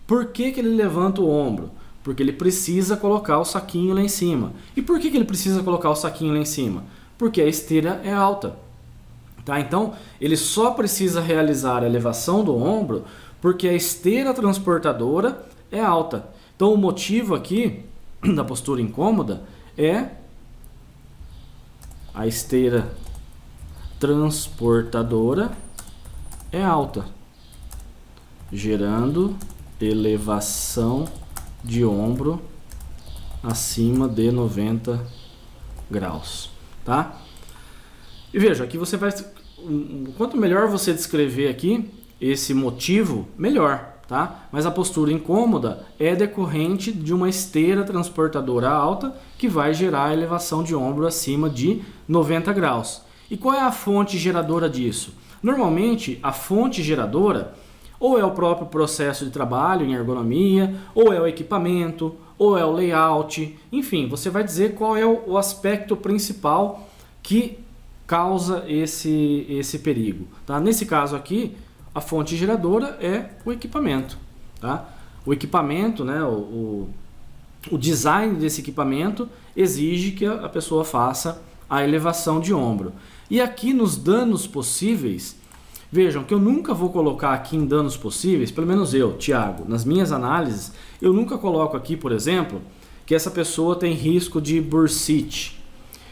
Por que ele levanta o ombro? Porque ele precisa colocar o saquinho lá em cima. E por que ele precisa colocar o saquinho lá em cima? Porque a esteira é alta. Tá? Então, ele só precisa realizar a elevação do ombro porque a esteira transportadora é alta. Então, o motivo aqui da postura incômoda é a esteira transportadora é alta, gerando elevação de ombro acima de 90 graus, tá? E veja, aqui você vai, quanto melhor você descrever aqui esse motivo, melhor, tá? Mas a postura incômoda é decorrente de uma esteira transportadora alta que vai gerar a elevação de ombro acima de 90 graus. E qual é a fonte geradora disso? Normalmente, a fonte geradora ou é o próprio processo de trabalho em ergonomia, ou é o equipamento, ou é o layout, enfim, você vai dizer qual é o aspecto principal que causa esse perigo. Tá? Nesse caso aqui, a fonte geradora é o equipamento. Tá? O equipamento, né, o design desse equipamento exige que a pessoa faça a elevação de ombro. E aqui nos danos possíveis, vejam que eu nunca vou colocar aqui em danos possíveis, pelo menos eu, Thiago, nas minhas análises, eu nunca coloco aqui, por exemplo, que essa pessoa tem risco de bursite,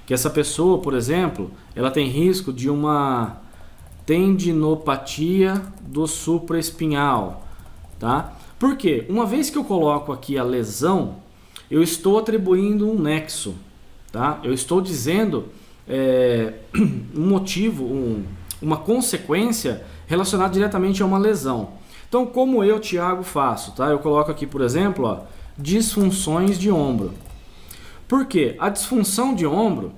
que essa pessoa, por exemplo, ela tem risco de uma tendinopatia do supraespinhal, tá? Por quê? Uma vez que eu coloco aqui a lesão, eu estou atribuindo um nexo, tá? Eu estou dizendo um motivo, uma consequência relacionada diretamente a uma lesão. Então, como eu, Thiago, faço? Tá? Eu coloco aqui, por exemplo, ó, disfunções de ombro. Por quê? A disfunção de ombro,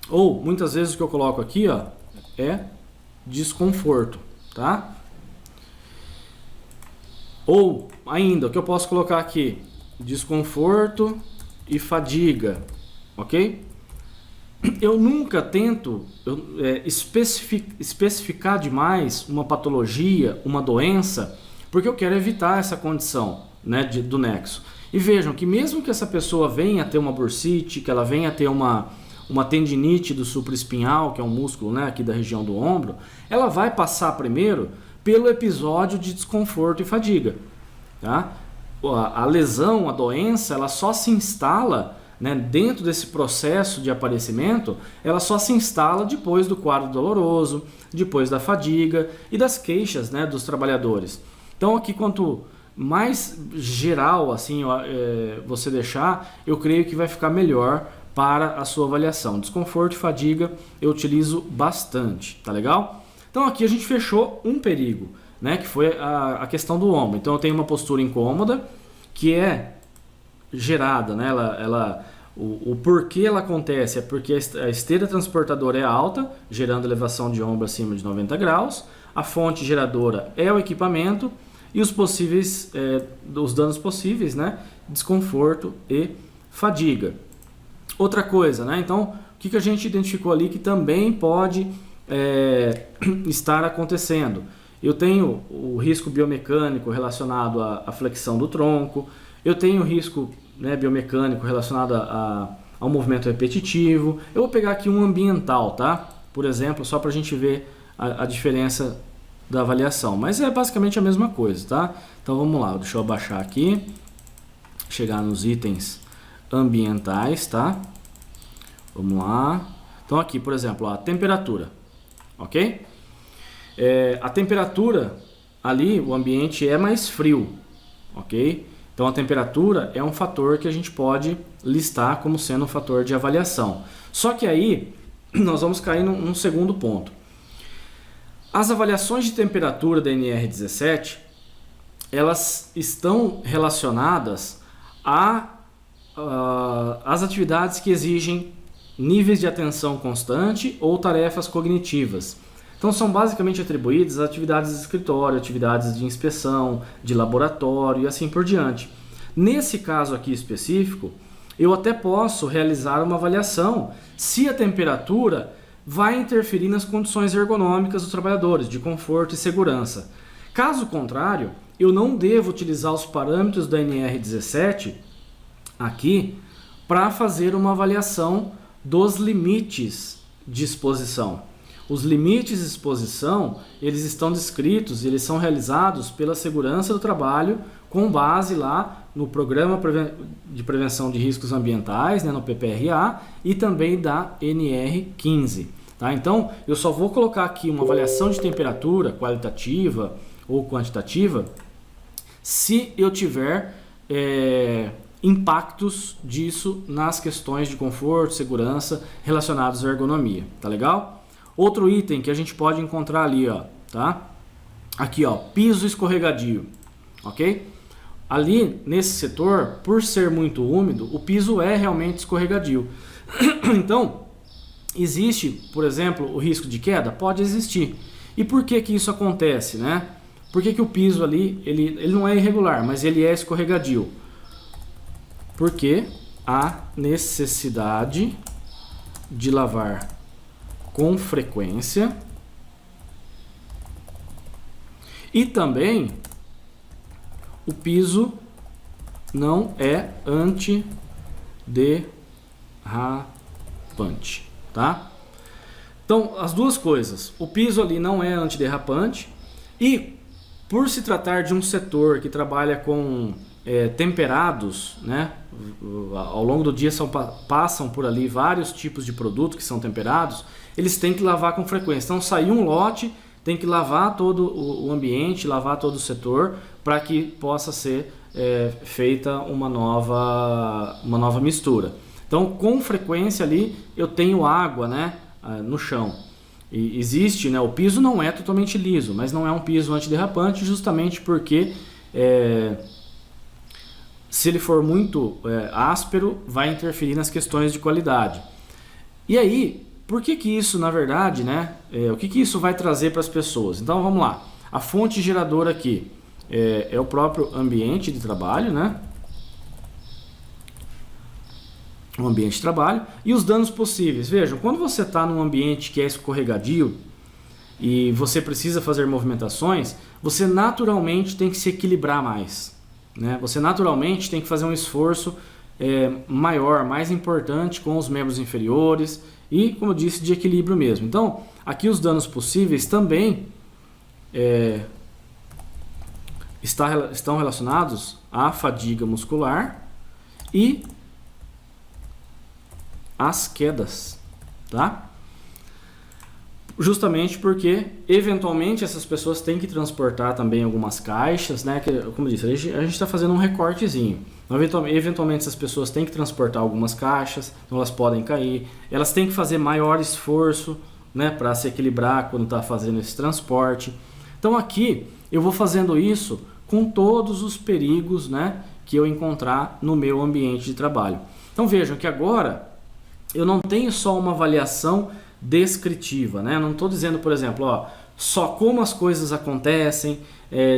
ou muitas vezes o que eu coloco aqui, ó, é desconforto, tá? Ou ainda, o que eu posso colocar aqui? Desconforto e fadiga, ok? Eu nunca tento especificar demais uma patologia, uma doença, porque eu quero evitar essa condição, né, do nexo. E vejam que mesmo que essa pessoa venha a ter uma bursite, que ela venha a ter uma tendinite do supraespinhal, que é um músculo, né, aqui da região do ombro, ela vai passar primeiro pelo episódio de desconforto e fadiga. Tá? A lesão, a doença, ela só se instala, né, dentro desse processo de aparecimento, ela só se instala depois do quadro doloroso, depois da fadiga e das queixas, né, dos trabalhadores. Então aqui, quanto mais geral assim, você deixar, eu creio que vai ficar melhor para a sua avaliação. Desconforto e fadiga eu utilizo bastante, tá legal? Então aqui a gente fechou um perigo, né, que foi a questão do ombro. Então eu tenho uma postura incômoda que é gerada, né, o porquê ela acontece é porque a esteira transportadora é alta, gerando elevação de ombro acima de 90 graus, a fonte geradora é o equipamento e os danos possíveis, né, desconforto e fadiga. Outra coisa, né, então o que a gente identificou ali que também pode estar acontecendo? Eu tenho o risco biomecânico relacionado à flexão do tronco, eu tenho o risco, né, biomecânico relacionado ao movimento repetitivo. Eu vou pegar aqui um ambiental, tá? Por exemplo, só para a gente ver a diferença da avaliação. Mas é basicamente a mesma coisa, tá? Então vamos lá, deixa eu abaixar aqui, chegar nos itens ambientais, tá? Vamos lá. Então aqui, por exemplo, a temperatura, ok? A temperatura ali, o ambiente é mais frio, ok? Então a temperatura é um fator que a gente pode listar como sendo um fator de avaliação. Só que aí nós vamos cair num segundo ponto. As avaliações de temperatura da NR17, elas estão relacionadas às atividades que exigem níveis de atenção constante ou tarefas cognitivas. Então são basicamente atribuídas a atividades de escritório, atividades de inspeção, de laboratório e assim por diante. Nesse caso aqui específico, eu até posso realizar uma avaliação se a temperatura vai interferir nas condições ergonômicas dos trabalhadores, de conforto e segurança. Caso contrário, eu não devo utilizar os parâmetros da NR17 aqui para fazer uma avaliação dos limites de exposição. Os limites de exposição, eles estão descritos e eles são realizados pela segurança do trabalho com base lá no Programa de Prevenção de Riscos Ambientais, né, no PPRA, e também da NR15. Tá? Então, eu só vou colocar aqui uma avaliação de temperatura qualitativa ou quantitativa se eu tiver impactos disso nas questões de conforto, segurança relacionados à ergonomia. Tá legal? Outro item que a gente pode encontrar ali, ó, tá? Aqui, ó, piso escorregadio, ok? Ali, nesse setor, por ser muito úmido, o piso é realmente escorregadio. Então, existe, por exemplo, o risco de queda? Pode existir. E por que que isso acontece, né? Por que que o piso ali, ele não é irregular, mas ele é escorregadio? Porque há necessidade de lavar com frequência e também o piso não é antiderrapante, tá? Então, as duas coisas, o piso ali não é antiderrapante e por se tratar de um setor que trabalha com temperados, né? Ao longo do dia passam por ali vários tipos de produtos que são temperados, eles têm que lavar com frequência. Então saiu um lote, tem que lavar todo o ambiente, lavar todo o setor para que possa ser feita uma nova mistura. Então com frequência ali eu tenho água, né, no chão. E existe, né, o piso não é totalmente liso, mas não é um piso antiderrapante justamente porque se ele for muito áspero, vai interferir nas questões de qualidade. E aí, por que isso, na verdade, né, o que isso vai trazer para as pessoas? Então vamos lá, a fonte geradora aqui é o próprio ambiente de trabalho, né? O ambiente de trabalho e os danos possíveis. Vejam, quando você está num ambiente que é escorregadio e você precisa fazer movimentações, você naturalmente tem que se equilibrar mais, né? Você naturalmente tem que fazer um esforço maior, mais importante com os membros inferiores e, como eu disse, de equilíbrio mesmo. Então, aqui os danos possíveis também estão relacionados à fadiga muscular e as quedas, tá? Justamente porque eventualmente essas pessoas têm que transportar também algumas caixas, né? Que, como eu disse, a gente está fazendo um recortezinho. Eventualmente essas pessoas têm que transportar algumas caixas, então elas podem cair. Elas têm que fazer maior esforço, né? Para se equilibrar quando está fazendo esse transporte. Então aqui eu vou fazendo isso com todos os perigos, né? Que eu encontrar no meu ambiente de trabalho. Então vejam que agora eu não tenho só uma avaliação descritiva, né? Eu não estou dizendo, por exemplo, só como as coisas acontecem,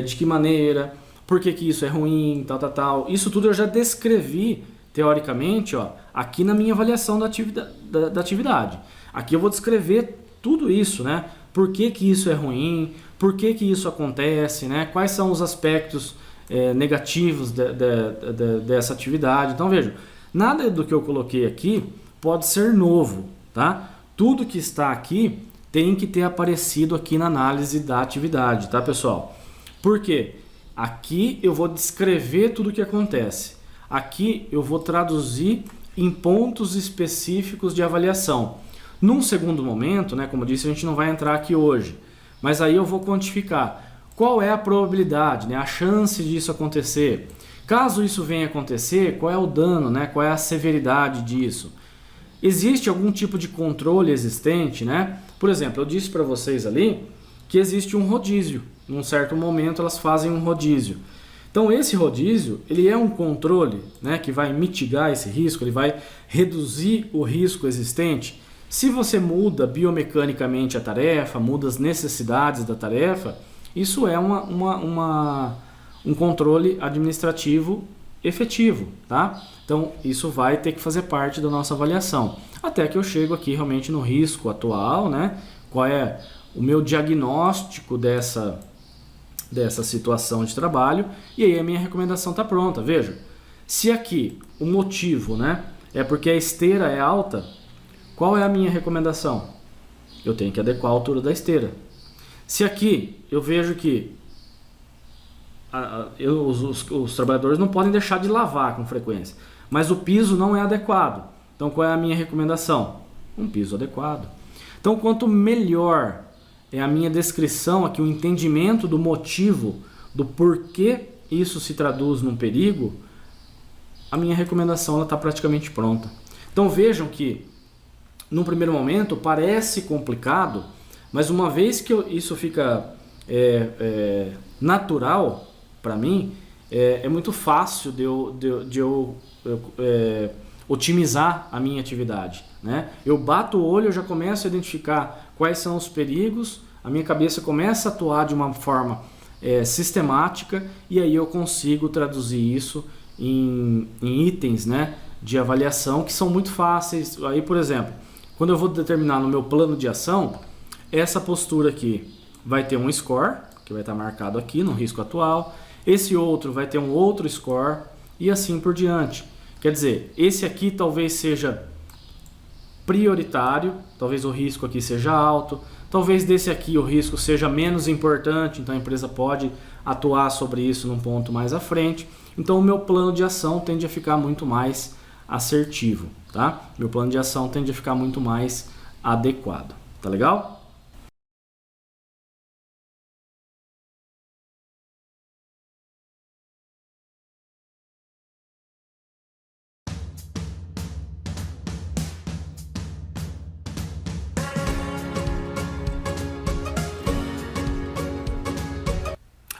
de que maneira, por que isso é ruim, tal. Isso tudo eu já descrevi, teoricamente, aqui na minha avaliação da atividade. Aqui eu vou descrever tudo isso, né? Por que isso é ruim, por que isso acontece, né? Quais são os aspectos negativos dessa atividade. Então, vejam, nada do que eu coloquei aqui pode ser novo, tá? Tudo que está aqui tem que ter aparecido aqui na análise da atividade, tá, pessoal? Por quê? Aqui eu vou descrever tudo o que acontece. Aqui eu vou traduzir em pontos específicos de avaliação. Num segundo momento, né, como eu disse, a gente não vai entrar aqui hoje, mas aí eu vou quantificar qual é a probabilidade, né, a chance disso acontecer. Caso isso venha acontecer, qual é o dano, né, qual é a severidade disso? Existe algum tipo de controle existente, né? Por exemplo, eu disse para vocês ali que existe um rodízio. Num certo momento elas fazem um rodízio. Então esse rodízio, ele é um controle, né, que vai mitigar esse risco, ele vai reduzir o risco existente. Se você muda biomecanicamente a tarefa, muda as necessidades da tarefa, isso é um controle administrativo efetivo, tá? Então isso vai ter que fazer parte da nossa avaliação, até que eu chego aqui realmente no risco atual, né? Qual é o meu diagnóstico dessa situação de trabalho, e aí a minha recomendação está pronta. Veja, se aqui o motivo, né, é porque a esteira é alta, qual é a minha recomendação? Eu tenho que adequar a altura da esteira. Se aqui eu vejo que os trabalhadores não podem deixar de lavar com frequência, mas o piso não é adequado. Então qual é a minha recomendação? Um piso adequado. Então quanto melhor é a minha descrição aqui, o entendimento do motivo, do porquê isso se traduz num perigo, a minha recomendação está praticamente pronta. Então vejam que num primeiro momento parece complicado, mas uma vez que isso fica natural para mim, é muito fácil de eu otimizar a minha atividade, né? Eu bato o olho, eu já começo a identificar quais são os perigos, a minha cabeça começa a atuar de uma forma sistemática, e aí eu consigo traduzir isso em itens, né, de avaliação que são muito fáceis. Aí, por exemplo, quando eu vou determinar no meu plano de ação, essa postura aqui vai ter um score, que vai estar marcado aqui no risco atual, esse outro vai ter um outro score e assim por diante. Quer dizer, esse aqui talvez seja prioritário, talvez o risco aqui seja alto, talvez desse aqui o risco seja menos importante, então a empresa pode atuar sobre isso num ponto mais à frente. Então o meu plano de ação tende a ficar muito mais assertivo, tá? Meu plano de ação tende a ficar muito mais adequado, tá legal?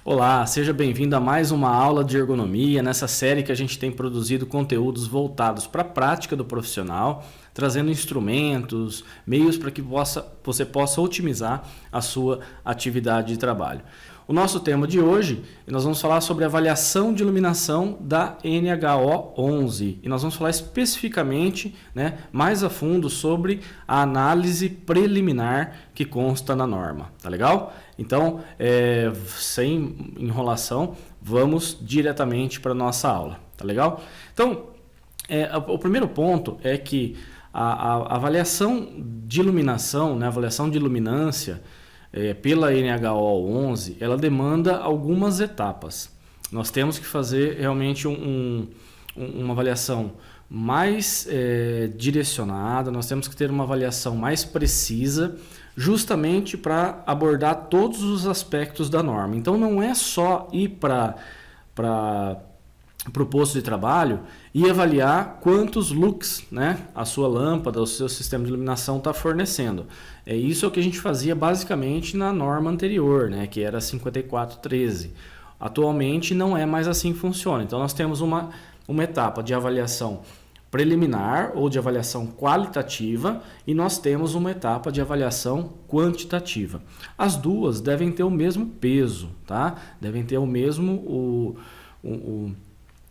Olá, seja bem-vindo a mais uma aula de ergonomia, nessa série que a gente tem produzido conteúdos voltados para a prática do profissional, trazendo instrumentos, meios para que você possa otimizar a sua atividade de trabalho. O nosso tema de hoje, nós vamos falar sobre a avaliação de iluminação da NHO11 e nós vamos falar especificamente, mais a fundo sobre a análise preliminar que consta na norma, tá legal? Então, sem enrolação, vamos diretamente para a nossa aula, tá legal? Então, o primeiro ponto é que a avaliação de iluminação, a avaliação de iluminância pela NHO11, ela demanda algumas etapas. Nós temos que fazer realmente uma avaliação mais direcionada, nós temos que ter uma avaliação mais precisa, justamente para abordar todos os aspectos da norma. Então não é só ir para o posto de trabalho e avaliar quantos lux a sua lâmpada, o seu sistema de iluminação está fornecendo. Isso é o que a gente fazia basicamente na norma anterior, que era 5413. Atualmente não é mais assim que funciona. Então nós temos uma etapa de avaliação preliminar ou de avaliação qualitativa e nós temos uma etapa de avaliação quantitativa. As duas devem ter o mesmo peso, tá? Devem ter o mesmo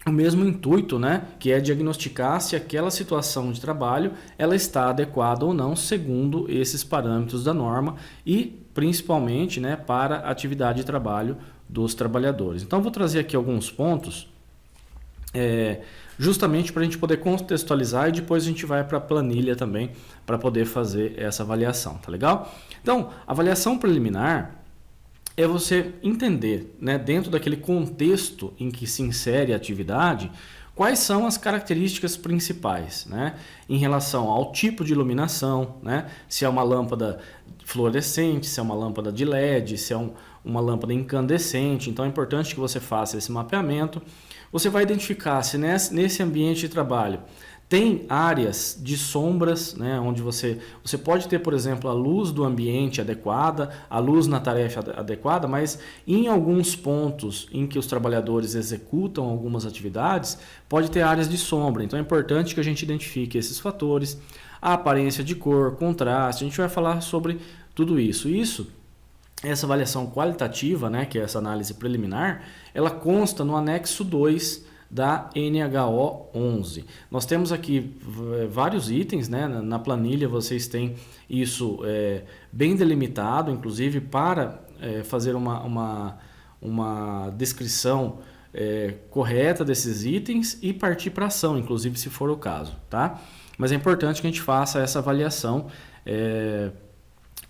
o mesmo intuito, que é diagnosticar se aquela situação de trabalho ela está adequada ou não segundo esses parâmetros da norma e principalmente para a atividade de trabalho dos trabalhadores. Então vou trazer aqui alguns pontos justamente para a gente poder contextualizar e depois a gente vai para a planilha também para poder fazer essa avaliação, tá legal? Então, a avaliação preliminar é você entender, dentro daquele contexto em que se insere a atividade, quais são as características principais, em relação ao tipo de iluminação, se é uma lâmpada fluorescente, se é uma lâmpada de LED, se é uma lâmpada incandescente. Então é importante que você faça esse mapeamento. Você vai identificar se nesse ambiente de trabalho tem áreas de sombras, onde você pode ter, por exemplo, a luz do ambiente adequada, a luz na tarefa adequada, mas em alguns pontos em que os trabalhadores executam algumas atividades, pode ter áreas de sombra. Então é importante que a gente identifique esses fatores, a aparência de cor, contraste, a gente vai falar sobre tudo isso. Essa avaliação qualitativa, que é essa análise preliminar, ela consta no anexo 2 da NHO11. Nós temos aqui vários itens, na planilha vocês têm isso bem delimitado, inclusive para fazer uma descrição correta desses itens e partir para ação, inclusive se for o caso, tá? Mas é importante que a gente faça essa avaliação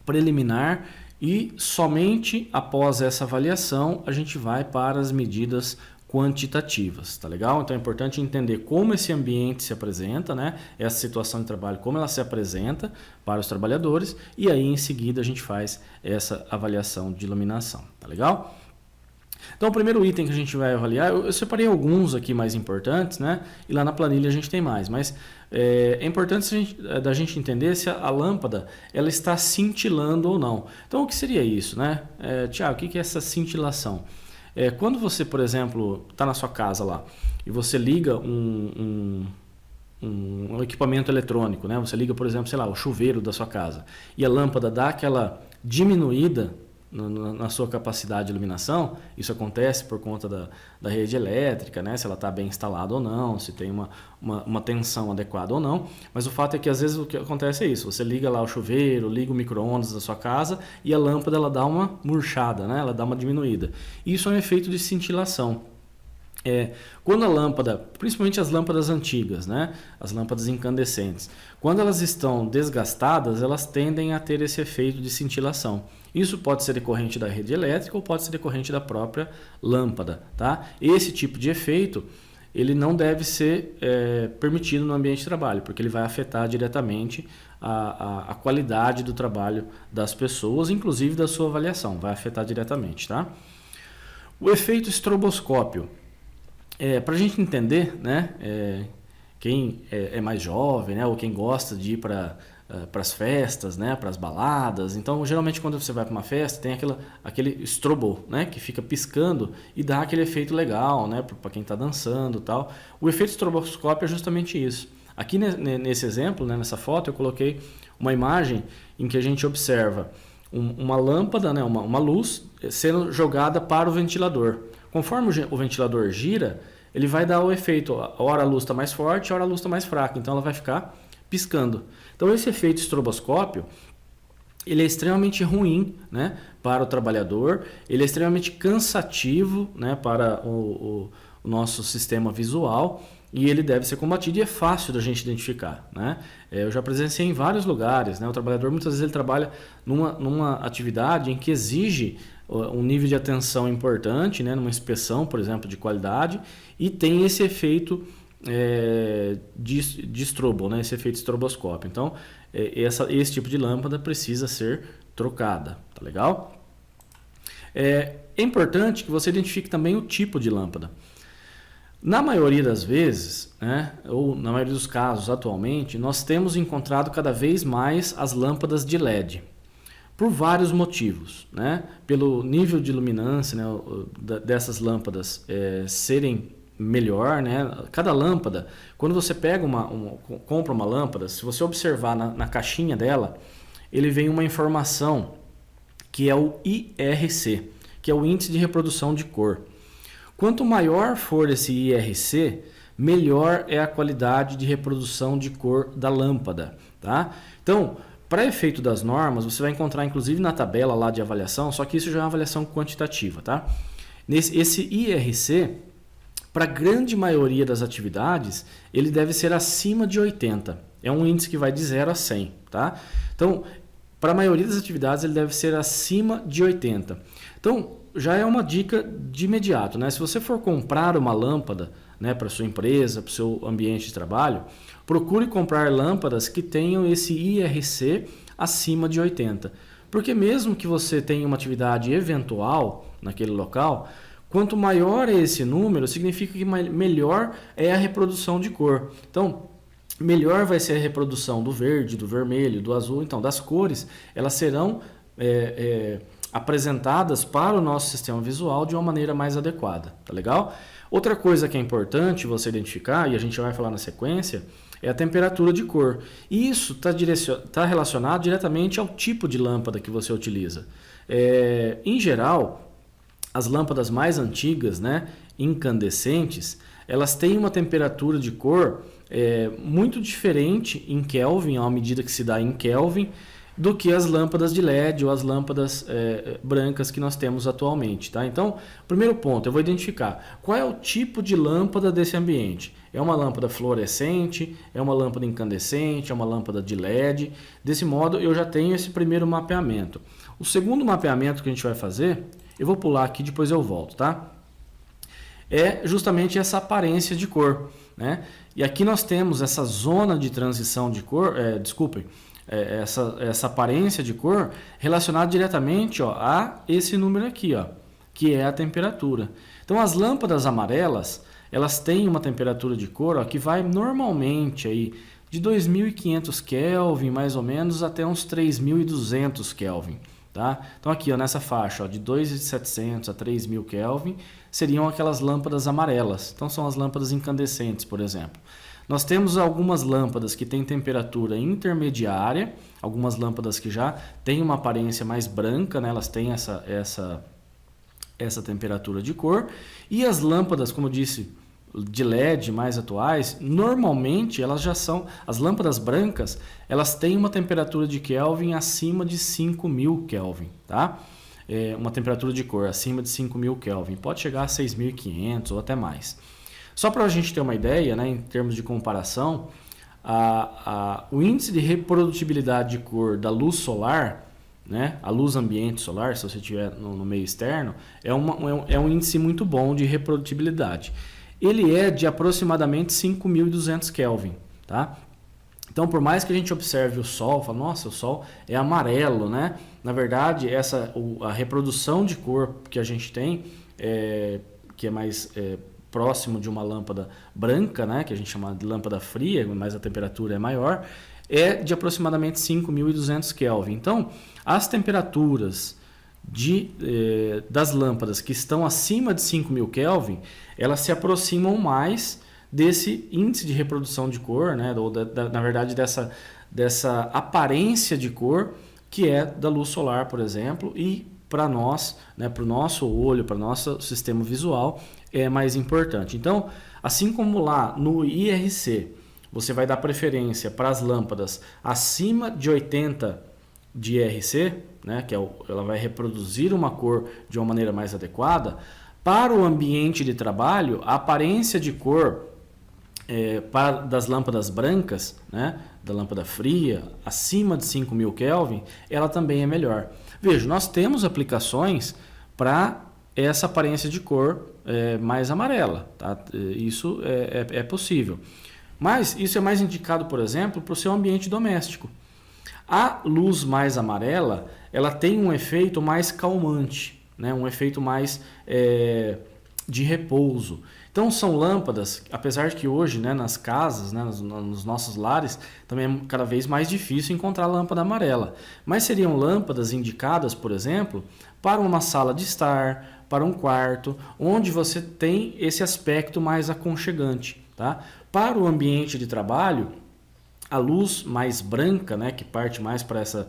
preliminar e somente após essa avaliação a gente vai para as medidas quantitativas, tá legal? Então é importante entender como esse ambiente se apresenta, essa situação de trabalho, como ela se apresenta para os trabalhadores e aí em seguida a gente faz essa avaliação de iluminação, tá legal? Então o primeiro item que a gente vai avaliar, eu separei alguns aqui mais importantes, e lá na planilha a gente tem mais, mas é importante da gente entender se a lâmpada ela está cintilando ou não. Então o que seria isso, Tiago, o que é essa cintilação? Quando você, por exemplo, está na sua casa lá e você liga um equipamento eletrônico, você liga, por exemplo, o chuveiro da sua casa e a lâmpada dá aquela diminuída na sua capacidade de iluminação, isso acontece por conta da rede elétrica, se ela está bem instalada ou não, se tem uma tensão adequada ou não, mas o fato é que às vezes o que acontece é isso, você liga lá o chuveiro, liga o micro-ondas da sua casa e a lâmpada ela dá uma murchada, ela dá uma diminuída. Isso é um efeito de cintilação. Quando a lâmpada, principalmente as lâmpadas antigas, as lâmpadas incandescentes, quando elas estão desgastadas, elas tendem a ter esse efeito de cintilação. Isso pode ser decorrente da rede elétrica ou pode ser decorrente da própria lâmpada, tá? Esse tipo de efeito ele não deve ser permitido no ambiente de trabalho, porque ele vai afetar diretamente a qualidade do trabalho das pessoas, inclusive da sua avaliação, vai afetar diretamente, tá? O efeito estroboscópio. Para a gente entender, quem é mais jovem, ou quem gosta de ir para para as festas, né, para as baladas. Então, geralmente quando você vai para uma festa, tem aquele strobo, né, que fica piscando e dá aquele efeito legal, né, para quem está dançando e tal. O efeito estroboscópio é justamente isso. Aqui nesse exemplo, né, nessa foto, eu coloquei uma imagem em que a gente observa uma lâmpada, né, uma luz sendo jogada para o ventilador. Conforme o ventilador gira, ele vai dar o efeito, a hora a luz está mais forte, a hora a luz está mais fraca, então ela vai ficar piscando. Então esse efeito estroboscópio, ele é extremamente ruim, né, para o trabalhador, ele é extremamente cansativo, né, para o nosso sistema visual, e ele deve ser combatido e é fácil da gente identificar, né? Eu já presenciei em vários lugares, né? O trabalhador muitas vezes ele trabalha numa atividade em que exige um nível de atenção importante, né? Numa inspeção, por exemplo, de qualidade, e tem esse efeito de estrobo, né? Esse efeito estroboscópio. Então, esse tipo de lâmpada precisa ser trocada, tá legal? É importante que você identifique também o tipo de lâmpada. Na maioria das vezes, né, ou na maioria dos casos atualmente, nós temos encontrado cada vez mais as lâmpadas de LED, por vários motivos, né? Pelo nível de luminância, né, dessas lâmpadas serem melhor, né? Cada lâmpada, quando você pega compra uma lâmpada, se você observar na caixinha dela, ele vem uma informação que é o IRC, que é o índice de reprodução de cor. Quanto maior for esse IRC, melhor é a qualidade de reprodução de cor da lâmpada, tá? Então, para efeito das normas, você vai encontrar inclusive na tabela lá de avaliação, só que isso já é uma avaliação quantitativa, tá? Esse IRC, para a grande maioria das atividades, ele deve ser acima de 80. É um índice que vai de 0 a 100, tá? Então, para a maioria das atividades, ele deve ser acima de 80. Então, já é uma dica de imediato, né? Se você for comprar uma lâmpada, né, para sua empresa, para o seu ambiente de trabalho, procure comprar lâmpadas que tenham esse IRC acima de 80. Porque mesmo que você tenha uma atividade eventual naquele local, quanto maior é esse número, significa que melhor é a reprodução de cor. Então, melhor vai ser a reprodução do verde, do vermelho, do azul. Então, das cores, elas serão apresentadas para o nosso sistema visual de uma maneira mais adequada, tá legal? Outra coisa que é importante você identificar, e a gente vai falar na sequência, é a temperatura de cor. E isso está relacionado diretamente ao tipo de lâmpada que você utiliza. Em geral, as lâmpadas mais antigas, né, incandescentes, elas têm uma temperatura de cor muito diferente em Kelvin, à medida que se dá em Kelvin, do que as lâmpadas de LED ou as lâmpadas brancas que nós temos atualmente, tá? Então, primeiro ponto, eu vou identificar qual é o tipo de lâmpada desse ambiente. É uma lâmpada fluorescente, é uma lâmpada incandescente, é uma lâmpada de LED. Desse modo, eu já tenho esse primeiro mapeamento. O segundo mapeamento que a gente vai fazer, eu vou pular aqui, depois eu volto, tá? É justamente essa aparência de cor, né? E aqui nós temos essa zona de transição de cor, essa aparência de cor relacionada diretamente, ó, a esse número aqui, ó, que é a temperatura. Então as lâmpadas amarelas, elas têm uma temperatura de cor, ó, que vai normalmente aí de 2.500 Kelvin mais ou menos até uns 3.200 Kelvin, tá? Então aqui, ó, nessa faixa, ó, de 2.700 a 3.000 Kelvin seriam aquelas lâmpadas amarelas. Então são as lâmpadas incandescentes, por exemplo. Nós temos algumas lâmpadas que têm temperatura intermediária, algumas lâmpadas que já têm uma aparência mais branca, né? Elas têm essa temperatura de cor. E as lâmpadas, como eu disse, de LED mais atuais, normalmente elas já são, as lâmpadas brancas, elas têm uma temperatura de Kelvin acima de 5.000 Kelvin, tá? Uma temperatura de cor acima de 5.000 Kelvin, pode chegar a 6.500 ou até mais. Só para a gente ter uma ideia, né, em termos de comparação, o índice de reprodutibilidade de cor da luz solar, né, a luz ambiente solar, se você estiver no meio externo, é um índice muito bom de reprodutibilidade. Ele é de aproximadamente 5.200 Kelvin, tá? Então, por mais que a gente observe o Sol, fala, nossa, o Sol é amarelo, né? Na verdade, a reprodução de cor que a gente tem, que é mais próximo de uma lâmpada branca, né, que a gente chama de lâmpada fria, mas a temperatura é maior, é de aproximadamente 5.200 Kelvin. Então, as temperaturas das lâmpadas que estão acima de 5.000 Kelvin, elas se aproximam mais desse índice de reprodução de cor, né? Ou na verdade dessa aparência de cor que é da luz solar, por exemplo, e para nós, né, para o nosso olho, para o nosso sistema visual, é mais importante. Então, assim como lá no IRC, você vai dar preferência para as lâmpadas acima de 80 de IRC, né, que ela vai reproduzir uma cor de uma maneira mais adequada. Para o ambiente de trabalho, a aparência de cor das lâmpadas brancas, né, da lâmpada fria, acima de 5.000 Kelvin, ela também é melhor. Veja, nós temos aplicações para essa aparência de cor mais amarela. Tá? Isso é possível. Mas isso é mais indicado, por exemplo, para o seu ambiente doméstico. A luz mais amarela, ela tem um efeito mais calmante, né? Um efeito mais de repouso. Então são lâmpadas, apesar de que hoje, né, nas casas, né, nos nossos lares, também é cada vez mais difícil encontrar lâmpada amarela. Mas seriam lâmpadas indicadas, por exemplo, para uma sala de estar, para um quarto, onde você tem esse aspecto mais aconchegante. Tá? Para o ambiente de trabalho, a luz mais branca, né, que parte mais para essa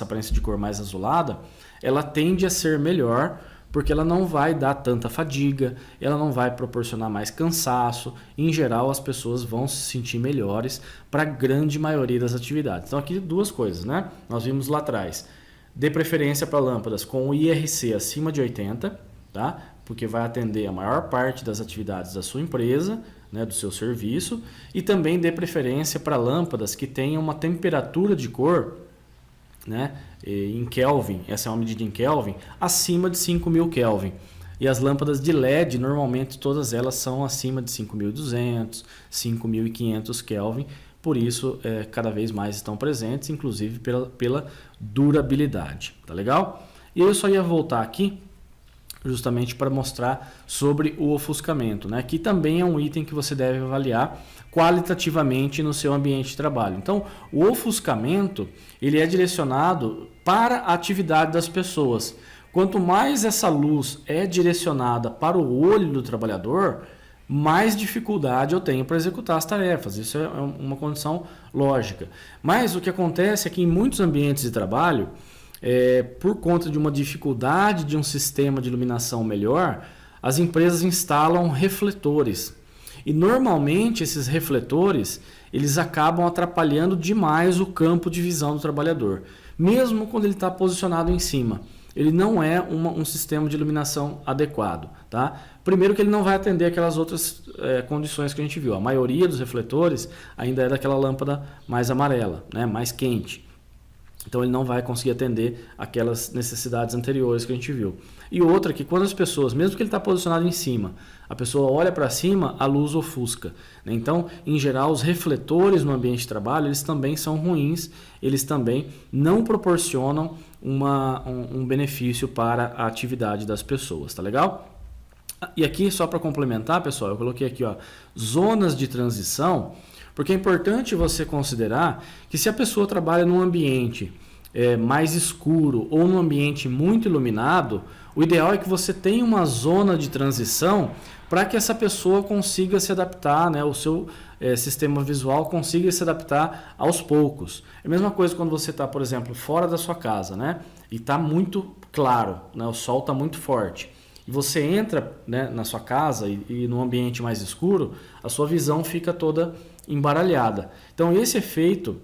aparência de cor mais azulada, ela tende a ser melhor, porque ela não vai dar tanta fadiga, ela não vai proporcionar mais cansaço. Em geral, as pessoas vão se sentir melhores para a grande maioria das atividades. Então, aqui duas coisas, né? Nós vimos lá atrás. Dê preferência para lâmpadas com o IRC acima de 80, tá? Porque vai atender a maior parte das atividades da sua empresa, né, do seu serviço. E também dê preferência para lâmpadas que tenham uma temperatura de cor, né, em Kelvin, essa é uma medida em Kelvin, acima de 5.000 Kelvin. E as lâmpadas de LED, normalmente todas elas são acima de 5.200, 5.500 Kelvin. Por isso, cada vez mais estão presentes, inclusive pela durabilidade. Tá legal? E eu só ia voltar aqui justamente para mostrar sobre o ofuscamento, né? Que também é um item que você deve avaliar qualitativamente no seu ambiente de trabalho. Então, o ofuscamento ele é direcionado para a atividade das pessoas. Quanto mais essa luz é direcionada para o olho do trabalhador, mais dificuldade eu tenho para executar as tarefas. Isso é uma condição lógica. Mas o que acontece é que em muitos ambientes de trabalho, por conta de uma dificuldade de um sistema de iluminação melhor, as empresas instalam refletores. E normalmente esses refletores eles acabam atrapalhando demais o campo de visão do trabalhador, mesmo quando ele está posicionado em cima. Ele não é um sistema de iluminação adequado. Tá? Primeiro que ele não vai atender aquelas outras condições que a gente viu. A maioria dos refletores ainda é daquela lâmpada mais amarela, né? Mais quente. Então ele não vai conseguir atender aquelas necessidades anteriores que a gente viu. E outra que quando as pessoas, mesmo que ele está posicionado em cima, a pessoa olha para cima, a luz ofusca. Então, em geral, os refletores no ambiente de trabalho, eles também são ruins, eles também não proporcionam um benefício para a atividade das pessoas, tá legal? E aqui, só para complementar, pessoal, eu coloquei aqui, ó, zonas de transição, porque é importante você considerar que se a pessoa trabalha num ambiente mais escuro ou num ambiente muito iluminado, o ideal é que você tenha uma zona de transição para que essa pessoa consiga se adaptar, né? O seu sistema visual consiga se adaptar aos poucos. É a mesma coisa quando você está, por exemplo, fora da sua casa, né? E está muito claro, né? O sol está muito forte. E você entra, né, na sua casa e num ambiente mais escuro, a sua visão fica toda embaralhada. Então esse efeito,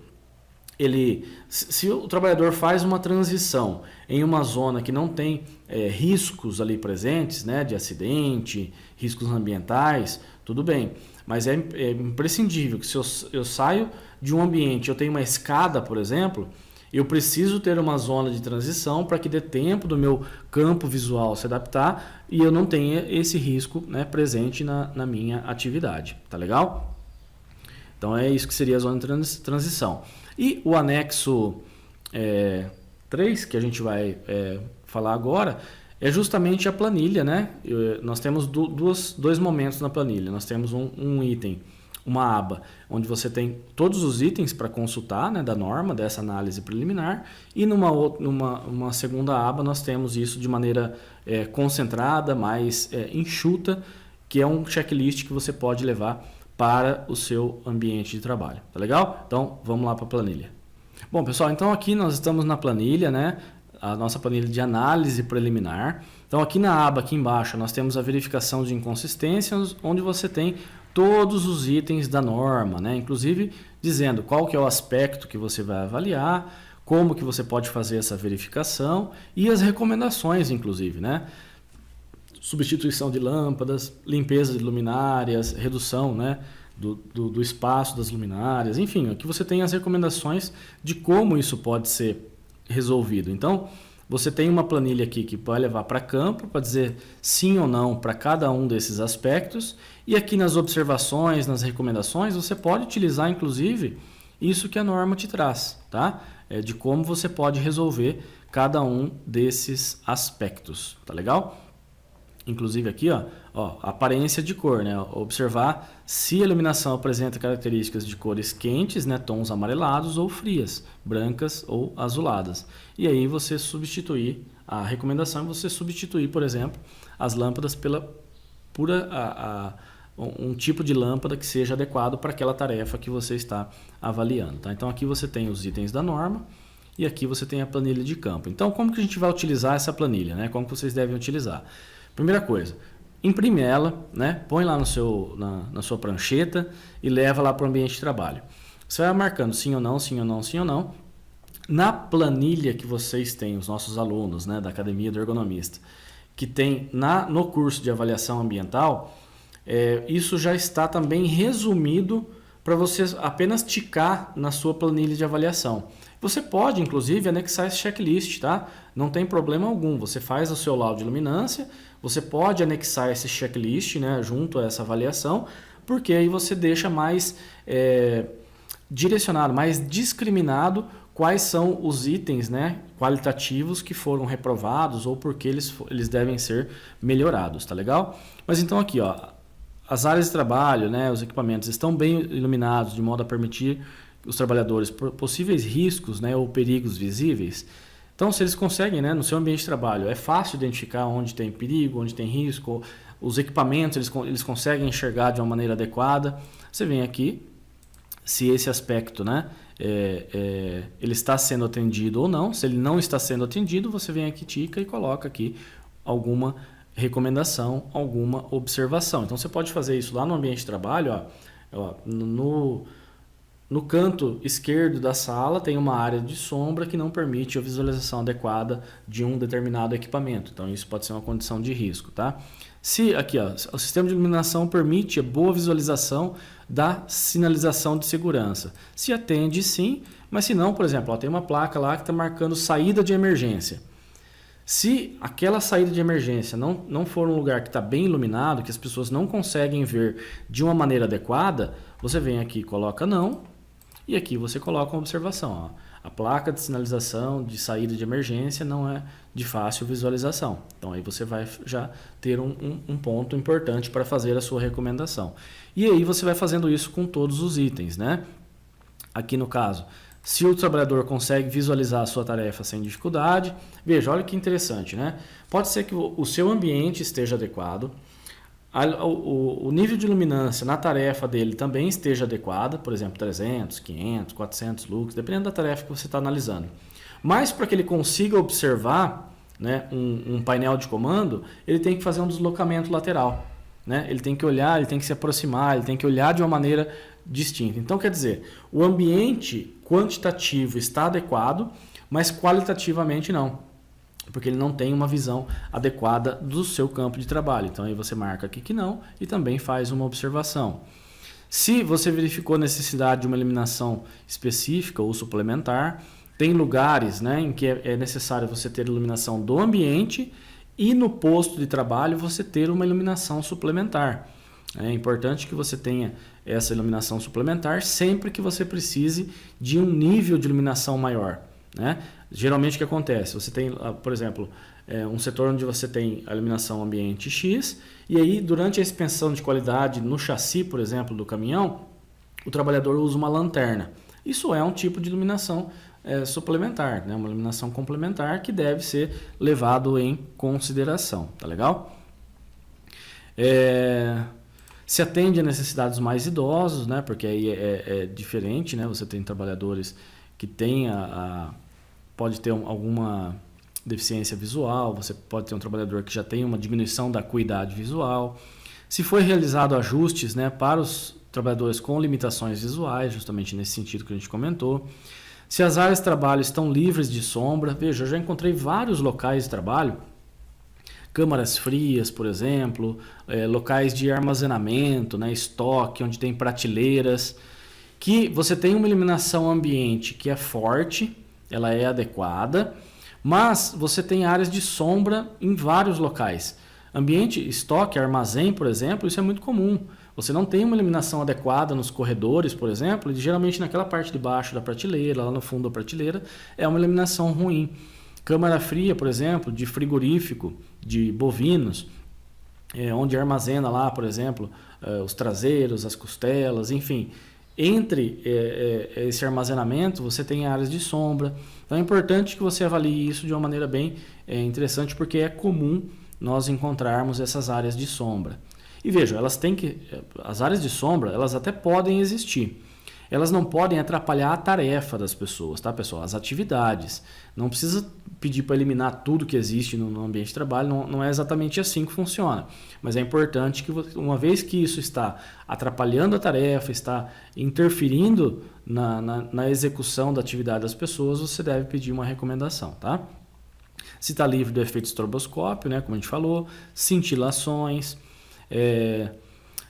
se o trabalhador faz uma transição em uma zona que não tem riscos ali presentes, né, de acidente, riscos ambientais, tudo bem. Mas é imprescindível que se eu saio de um ambiente, eu tenho uma escada, por exemplo, eu preciso ter uma zona de transição para que dê tempo do meu campo visual se adaptar e eu não tenha esse risco, né, presente na minha atividade. Tá legal? Então é isso que seria a zona de transição. E o anexo 3, que a gente vai falar agora, é justamente a planilha, né? Nós temos dois momentos na planilha. Nós temos um item uma aba onde você tem todos os itens para consultar, né, da norma, dessa análise preliminar, e numa segunda aba nós temos isso de maneira concentrada, mais enxuta, que é um checklist que você pode levar para o seu ambiente de trabalho. Tá legal? Então vamos lá para a planilha. Bom, pessoal, então aqui nós estamos na planilha, né? A nossa planilha de análise preliminar. Então aqui na aba aqui embaixo nós temos a verificação de inconsistências, onde você tem todos os itens da norma, né? Inclusive dizendo qual que é o aspecto que você vai avaliar, como que você pode fazer essa verificação e as recomendações, inclusive, né? Substituição de lâmpadas, limpeza de luminárias, redução, né, do espaço das luminárias, enfim, aqui você tem as recomendações de como isso pode ser resolvido. Então, você tem uma planilha aqui que pode levar para campo, para dizer sim ou não para cada um desses aspectos, e aqui nas observações, nas recomendações, você pode utilizar, inclusive, isso que a norma te traz, tá? De como você pode resolver cada um desses aspectos, tá legal? Inclusive aqui, ó, aparência de cor, né? Observar se a iluminação apresenta características de cores quentes, né? Tons amarelados ou frias, brancas ou azuladas. E aí você substituir, a recomendação é você substituir, por exemplo, as lâmpadas por um tipo de lâmpada que seja adequado para aquela tarefa que você está avaliando, tá? Então aqui você tem os itens da norma e aqui você tem a planilha de campo. Então como que a gente vai utilizar essa planilha, né? Como que vocês devem utilizar? Primeira coisa, imprime ela, né? Põe lá na sua prancheta e leva lá para o ambiente de trabalho. Você vai marcando sim ou não, sim ou não, sim ou não. Na planilha que vocês têm, os nossos alunos, né, da Academia do Ergonomista, que tem no curso de avaliação ambiental, isso já está também resumido para você apenas ticar na sua planilha de avaliação. Você pode, inclusive, anexar esse checklist, tá? Não tem problema algum. Você faz o seu laudo de luminância, você pode anexar esse checklist, né, junto a essa avaliação, porque aí você deixa mais direcionado, mais discriminado quais são os itens, né, qualitativos que foram reprovados ou porque eles devem ser melhorados, tá legal? Mas então aqui, ó, as áreas de trabalho, né, os equipamentos estão bem iluminados de modo a permitir os trabalhadores possíveis riscos, né, ou perigos visíveis. Então, se eles conseguem, né, no seu ambiente de trabalho, é fácil identificar onde tem perigo, onde tem risco, os equipamentos eles conseguem enxergar de uma maneira adequada. Você vem aqui, se esse aspecto, né, ele está sendo atendido ou não. Se ele não está sendo atendido, você vem aqui, tica e coloca aqui alguma recomendação, alguma observação. Então, você pode fazer isso lá no ambiente de trabalho, ó, no canto esquerdo da sala tem uma área de sombra que não permite a visualização adequada de um determinado equipamento. Então isso pode ser uma condição de risco, tá? Se aqui, ó, o sistema de iluminação permite a boa visualização da sinalização de segurança. Se atende, sim, mas se não, por exemplo, ó, tem uma placa lá que está marcando saída de emergência. Se aquela saída de emergência não for um lugar que está bem iluminado, que as pessoas não conseguem ver de uma maneira adequada, você vem aqui e coloca não. E aqui você coloca uma observação. Ó. A placa de sinalização de saída de emergência não é de fácil visualização. Então aí você vai já ter um ponto importante para fazer a sua recomendação. E aí você vai fazendo isso com todos os itens, né? Aqui no caso, se o trabalhador consegue visualizar a sua tarefa sem dificuldade, veja, olha que interessante, né? Pode ser que o seu ambiente esteja adequado, o nível de luminância na tarefa dele também esteja adequado, por exemplo, 300, 500, 400 lux, dependendo da tarefa que você está analisando. Mas para que ele consiga observar, né, um painel de comando, ele tem que fazer um deslocamento lateral. Né? Ele tem que olhar, ele tem que se aproximar, ele tem que olhar de uma maneira distinta. Então, quer dizer, o ambiente quantitativo está adequado, mas qualitativamente não. Porque ele não tem uma visão adequada do seu campo de trabalho. Então aí você marca aqui que não e também faz uma observação. Se você verificou a necessidade de uma iluminação específica ou suplementar, tem lugares, né, em que é necessário você ter iluminação do ambiente e no posto de trabalho você ter uma iluminação suplementar. É importante que você tenha essa iluminação suplementar sempre que você precise de um nível de iluminação maior. Né? Geralmente o que acontece? Você tem, por exemplo, um setor onde você tem a iluminação ambiente X e aí durante a expensão de qualidade no chassi, por exemplo, do caminhão, o trabalhador usa uma lanterna. Isso é um tipo de iluminação suplementar, né? Uma iluminação complementar que deve ser levado em consideração, tá legal? Se atende a necessidades mais idosos, né? Porque aí é diferente, né? Você tem trabalhadores que têm pode ter alguma deficiência visual, você pode ter um trabalhador que já tem uma diminuição da acuidade visual. Se foi realizado ajustes, né, para os trabalhadores com limitações visuais, justamente nesse sentido que a gente comentou. Se as áreas de trabalho estão livres de sombra, veja, eu já encontrei vários locais de trabalho, câmaras frias, por exemplo, locais de armazenamento, né, estoque, onde tem prateleiras, que você tem uma iluminação ambiente que é forte, ela é adequada, mas você tem áreas de sombra em vários locais. Ambiente, estoque, armazém, por exemplo, isso é muito comum. Você não tem uma iluminação adequada nos corredores, por exemplo, e geralmente naquela parte de baixo da prateleira, lá no fundo da prateleira, é uma iluminação ruim. Câmara fria, por exemplo, de frigorífico, de bovinos, onde armazena lá, por exemplo, os traseiros, as costelas, enfim. Entre esse armazenamento, você tem áreas de sombra. Então é importante que você avalie isso de uma maneira bem interessante, porque é comum nós encontrarmos essas áreas de sombra. E veja, as áreas de sombra, elas até podem existir. Elas não podem atrapalhar a tarefa das pessoas, tá, pessoal? As atividades. Não precisa pedir para eliminar tudo que existe no ambiente de trabalho, não é exatamente assim que funciona. Mas é importante que, uma vez que isso está atrapalhando a tarefa, está interferindo na execução da atividade das pessoas, você deve pedir uma recomendação, tá? Se está livre do efeito estroboscópio, né, como a gente falou, cintilações,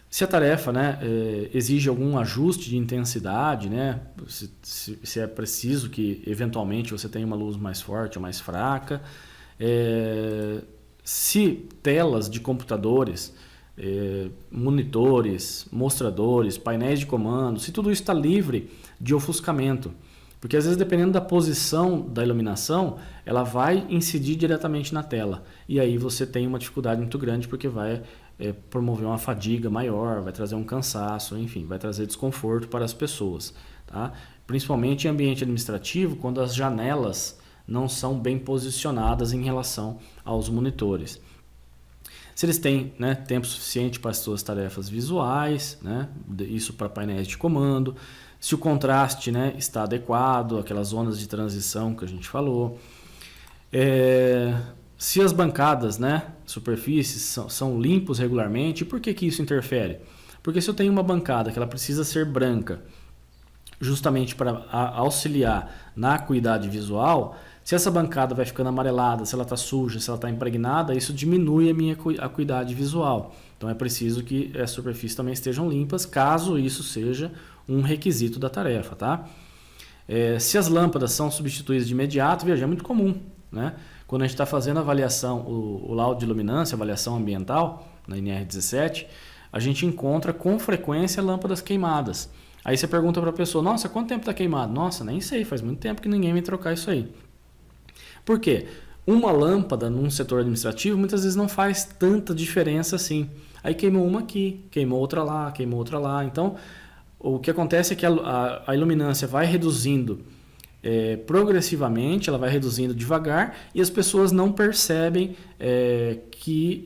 se a tarefa, né, exige algum ajuste de intensidade, né, se é preciso que eventualmente você tenha uma luz mais forte ou mais fraca, se telas de computadores, monitores, mostradores, painéis de comando, se tudo isso está livre de ofuscamento. Porque às vezes, dependendo da posição da iluminação, ela vai incidir diretamente na tela. E aí você tem uma dificuldade muito grande, porque vai promover uma fadiga maior, vai trazer um cansaço, enfim, vai trazer desconforto para as pessoas. Tá? Principalmente em ambiente administrativo, quando as janelas não são bem posicionadas em relação aos monitores. Se eles têm, né, tempo suficiente para as suas tarefas visuais, né, isso para painéis de comando, se o contraste, né, está adequado, aquelas zonas de transição que a gente falou, se as bancadas, né, superfícies são limpos regularmente. E por que isso interfere? Porque se eu tenho uma bancada que ela precisa ser branca, justamente para auxiliar na acuidade visual, se essa bancada vai ficando amarelada, se ela está suja, se ela está impregnada, isso diminui a minha acuidade visual. Então é preciso que as superfícies também estejam limpas, caso isso seja um requisito da tarefa, tá? Se as lâmpadas são substituídas de imediato, veja, é muito comum, né? Quando a gente está fazendo a avaliação, o laudo de iluminância, avaliação ambiental, na NR17, a gente encontra com frequência lâmpadas queimadas. Aí você pergunta para a pessoa, nossa, quanto tempo está queimado? Nossa, nem sei, faz muito tempo que ninguém vem trocar isso aí. Por quê? Uma lâmpada num setor administrativo muitas vezes não faz tanta diferença assim. Aí queimou uma aqui, queimou outra lá, queimou outra lá. Então, o que acontece é que a iluminância vai reduzindo progressivamente, ela vai reduzindo devagar e as pessoas não percebem que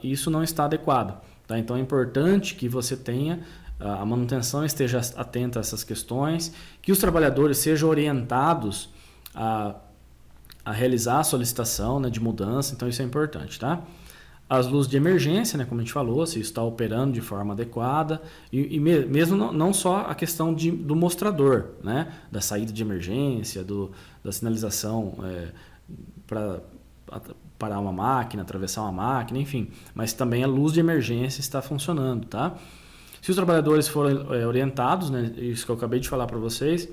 isso não está adequado. Tá? Então é importante que você tenha a manutenção, esteja atenta a essas questões, que os trabalhadores sejam orientados a realizar a solicitação, né, de mudança. Então isso é importante, tá? As luzes de emergência, né, como a gente falou, se está operando de forma adequada, e mesmo não só a questão do mostrador, né, da saída de emergência, da sinalização para parar uma máquina, atravessar uma máquina, enfim, mas também a luz de emergência está funcionando, tá? Se os trabalhadores forem orientados, né, isso que eu acabei de falar para vocês,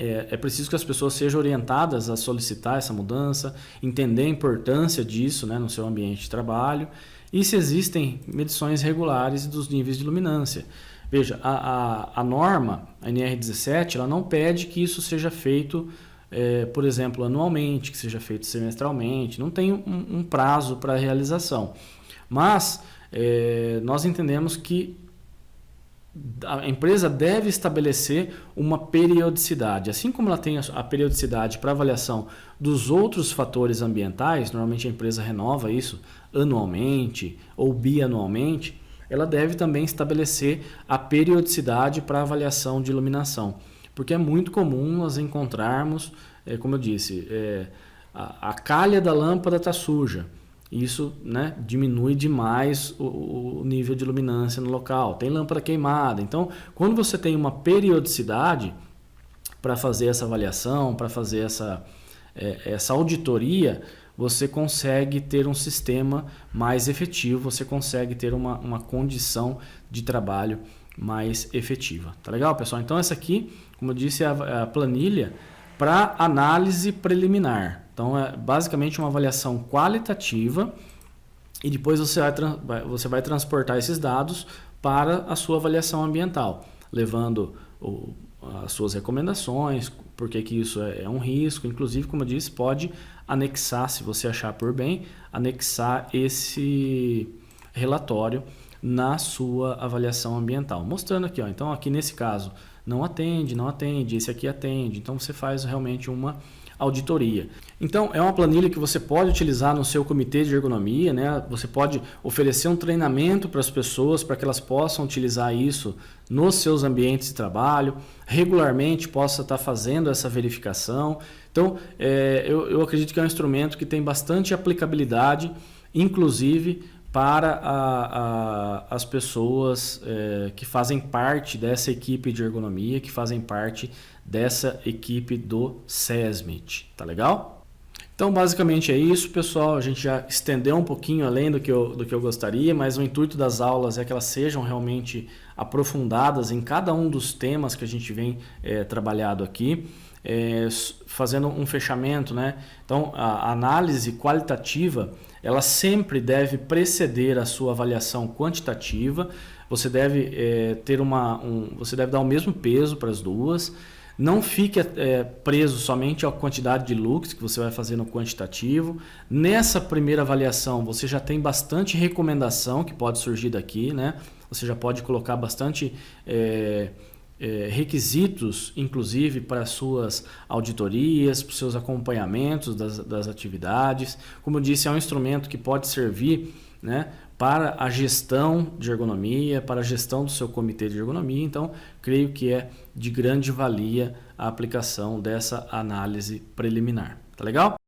é preciso que as pessoas sejam orientadas a solicitar essa mudança, entender a importância disso, né, no seu ambiente de trabalho, e se existem medições regulares dos níveis de luminância. Veja, a norma, a NR17, ela não pede que isso seja feito, por exemplo, anualmente, que seja feito semestralmente, não tem um prazo para a realização. Mas nós entendemos que a empresa deve estabelecer uma periodicidade. Assim como ela tem a periodicidade para avaliação dos outros fatores ambientais, normalmente a empresa renova isso anualmente ou bianualmente, ela deve também estabelecer a periodicidade para avaliação de iluminação. Porque é muito comum nós encontrarmos, como eu disse, a calha da lâmpada está suja. Isso, né, diminui demais o nível de luminância no local. Tem lâmpada queimada. Então, quando você tem uma periodicidade para fazer essa avaliação, para fazer essa auditoria, você consegue ter um sistema mais efetivo, você consegue ter uma condição de trabalho mais efetiva. Tá legal, pessoal? Então, essa aqui, como eu disse, é a planilha para análise preliminar. Então, é basicamente uma avaliação qualitativa e depois você vai transportar esses dados para a sua avaliação ambiental, levando as suas recomendações, porque que isso é um risco. Inclusive, como eu disse, pode anexar, se você achar por bem, anexar esse relatório na sua avaliação ambiental. Mostrando aqui, ó, então aqui nesse caso não atende, esse aqui atende. Então você faz realmente uma auditoria. Então é uma planilha que você pode utilizar no seu comitê de ergonomia, né? Você pode oferecer um treinamento para as pessoas para que elas possam utilizar isso nos seus ambientes de trabalho, regularmente possa estar fazendo essa verificação. Então eu acredito que é um instrumento que tem bastante aplicabilidade, inclusive para as pessoas que fazem parte dessa equipe de ergonomia, que fazem parte dessa equipe do SESMIT, tá legal? Então basicamente é isso, pessoal. A gente já estendeu um pouquinho além do que eu gostaria, mas o intuito das aulas é que elas sejam realmente aprofundadas em cada um dos temas que a gente vem trabalhado aqui. Fazendo um fechamento, né? Então a análise qualitativa ela sempre deve preceder a sua avaliação quantitativa. Você deve você deve dar o mesmo peso para as duas. Não fique preso somente à quantidade de looks que você vai fazer no quantitativo. Nessa primeira avaliação você já tem bastante recomendação que pode surgir daqui, né? Você já pode colocar bastante requisitos, inclusive para as suas auditorias, para os seus acompanhamentos das atividades. Como eu disse, é um instrumento que pode servir, né, para a gestão de ergonomia, para a gestão do seu comitê de ergonomia. Então, creio que é de grande valia a aplicação dessa análise preliminar. Tá legal?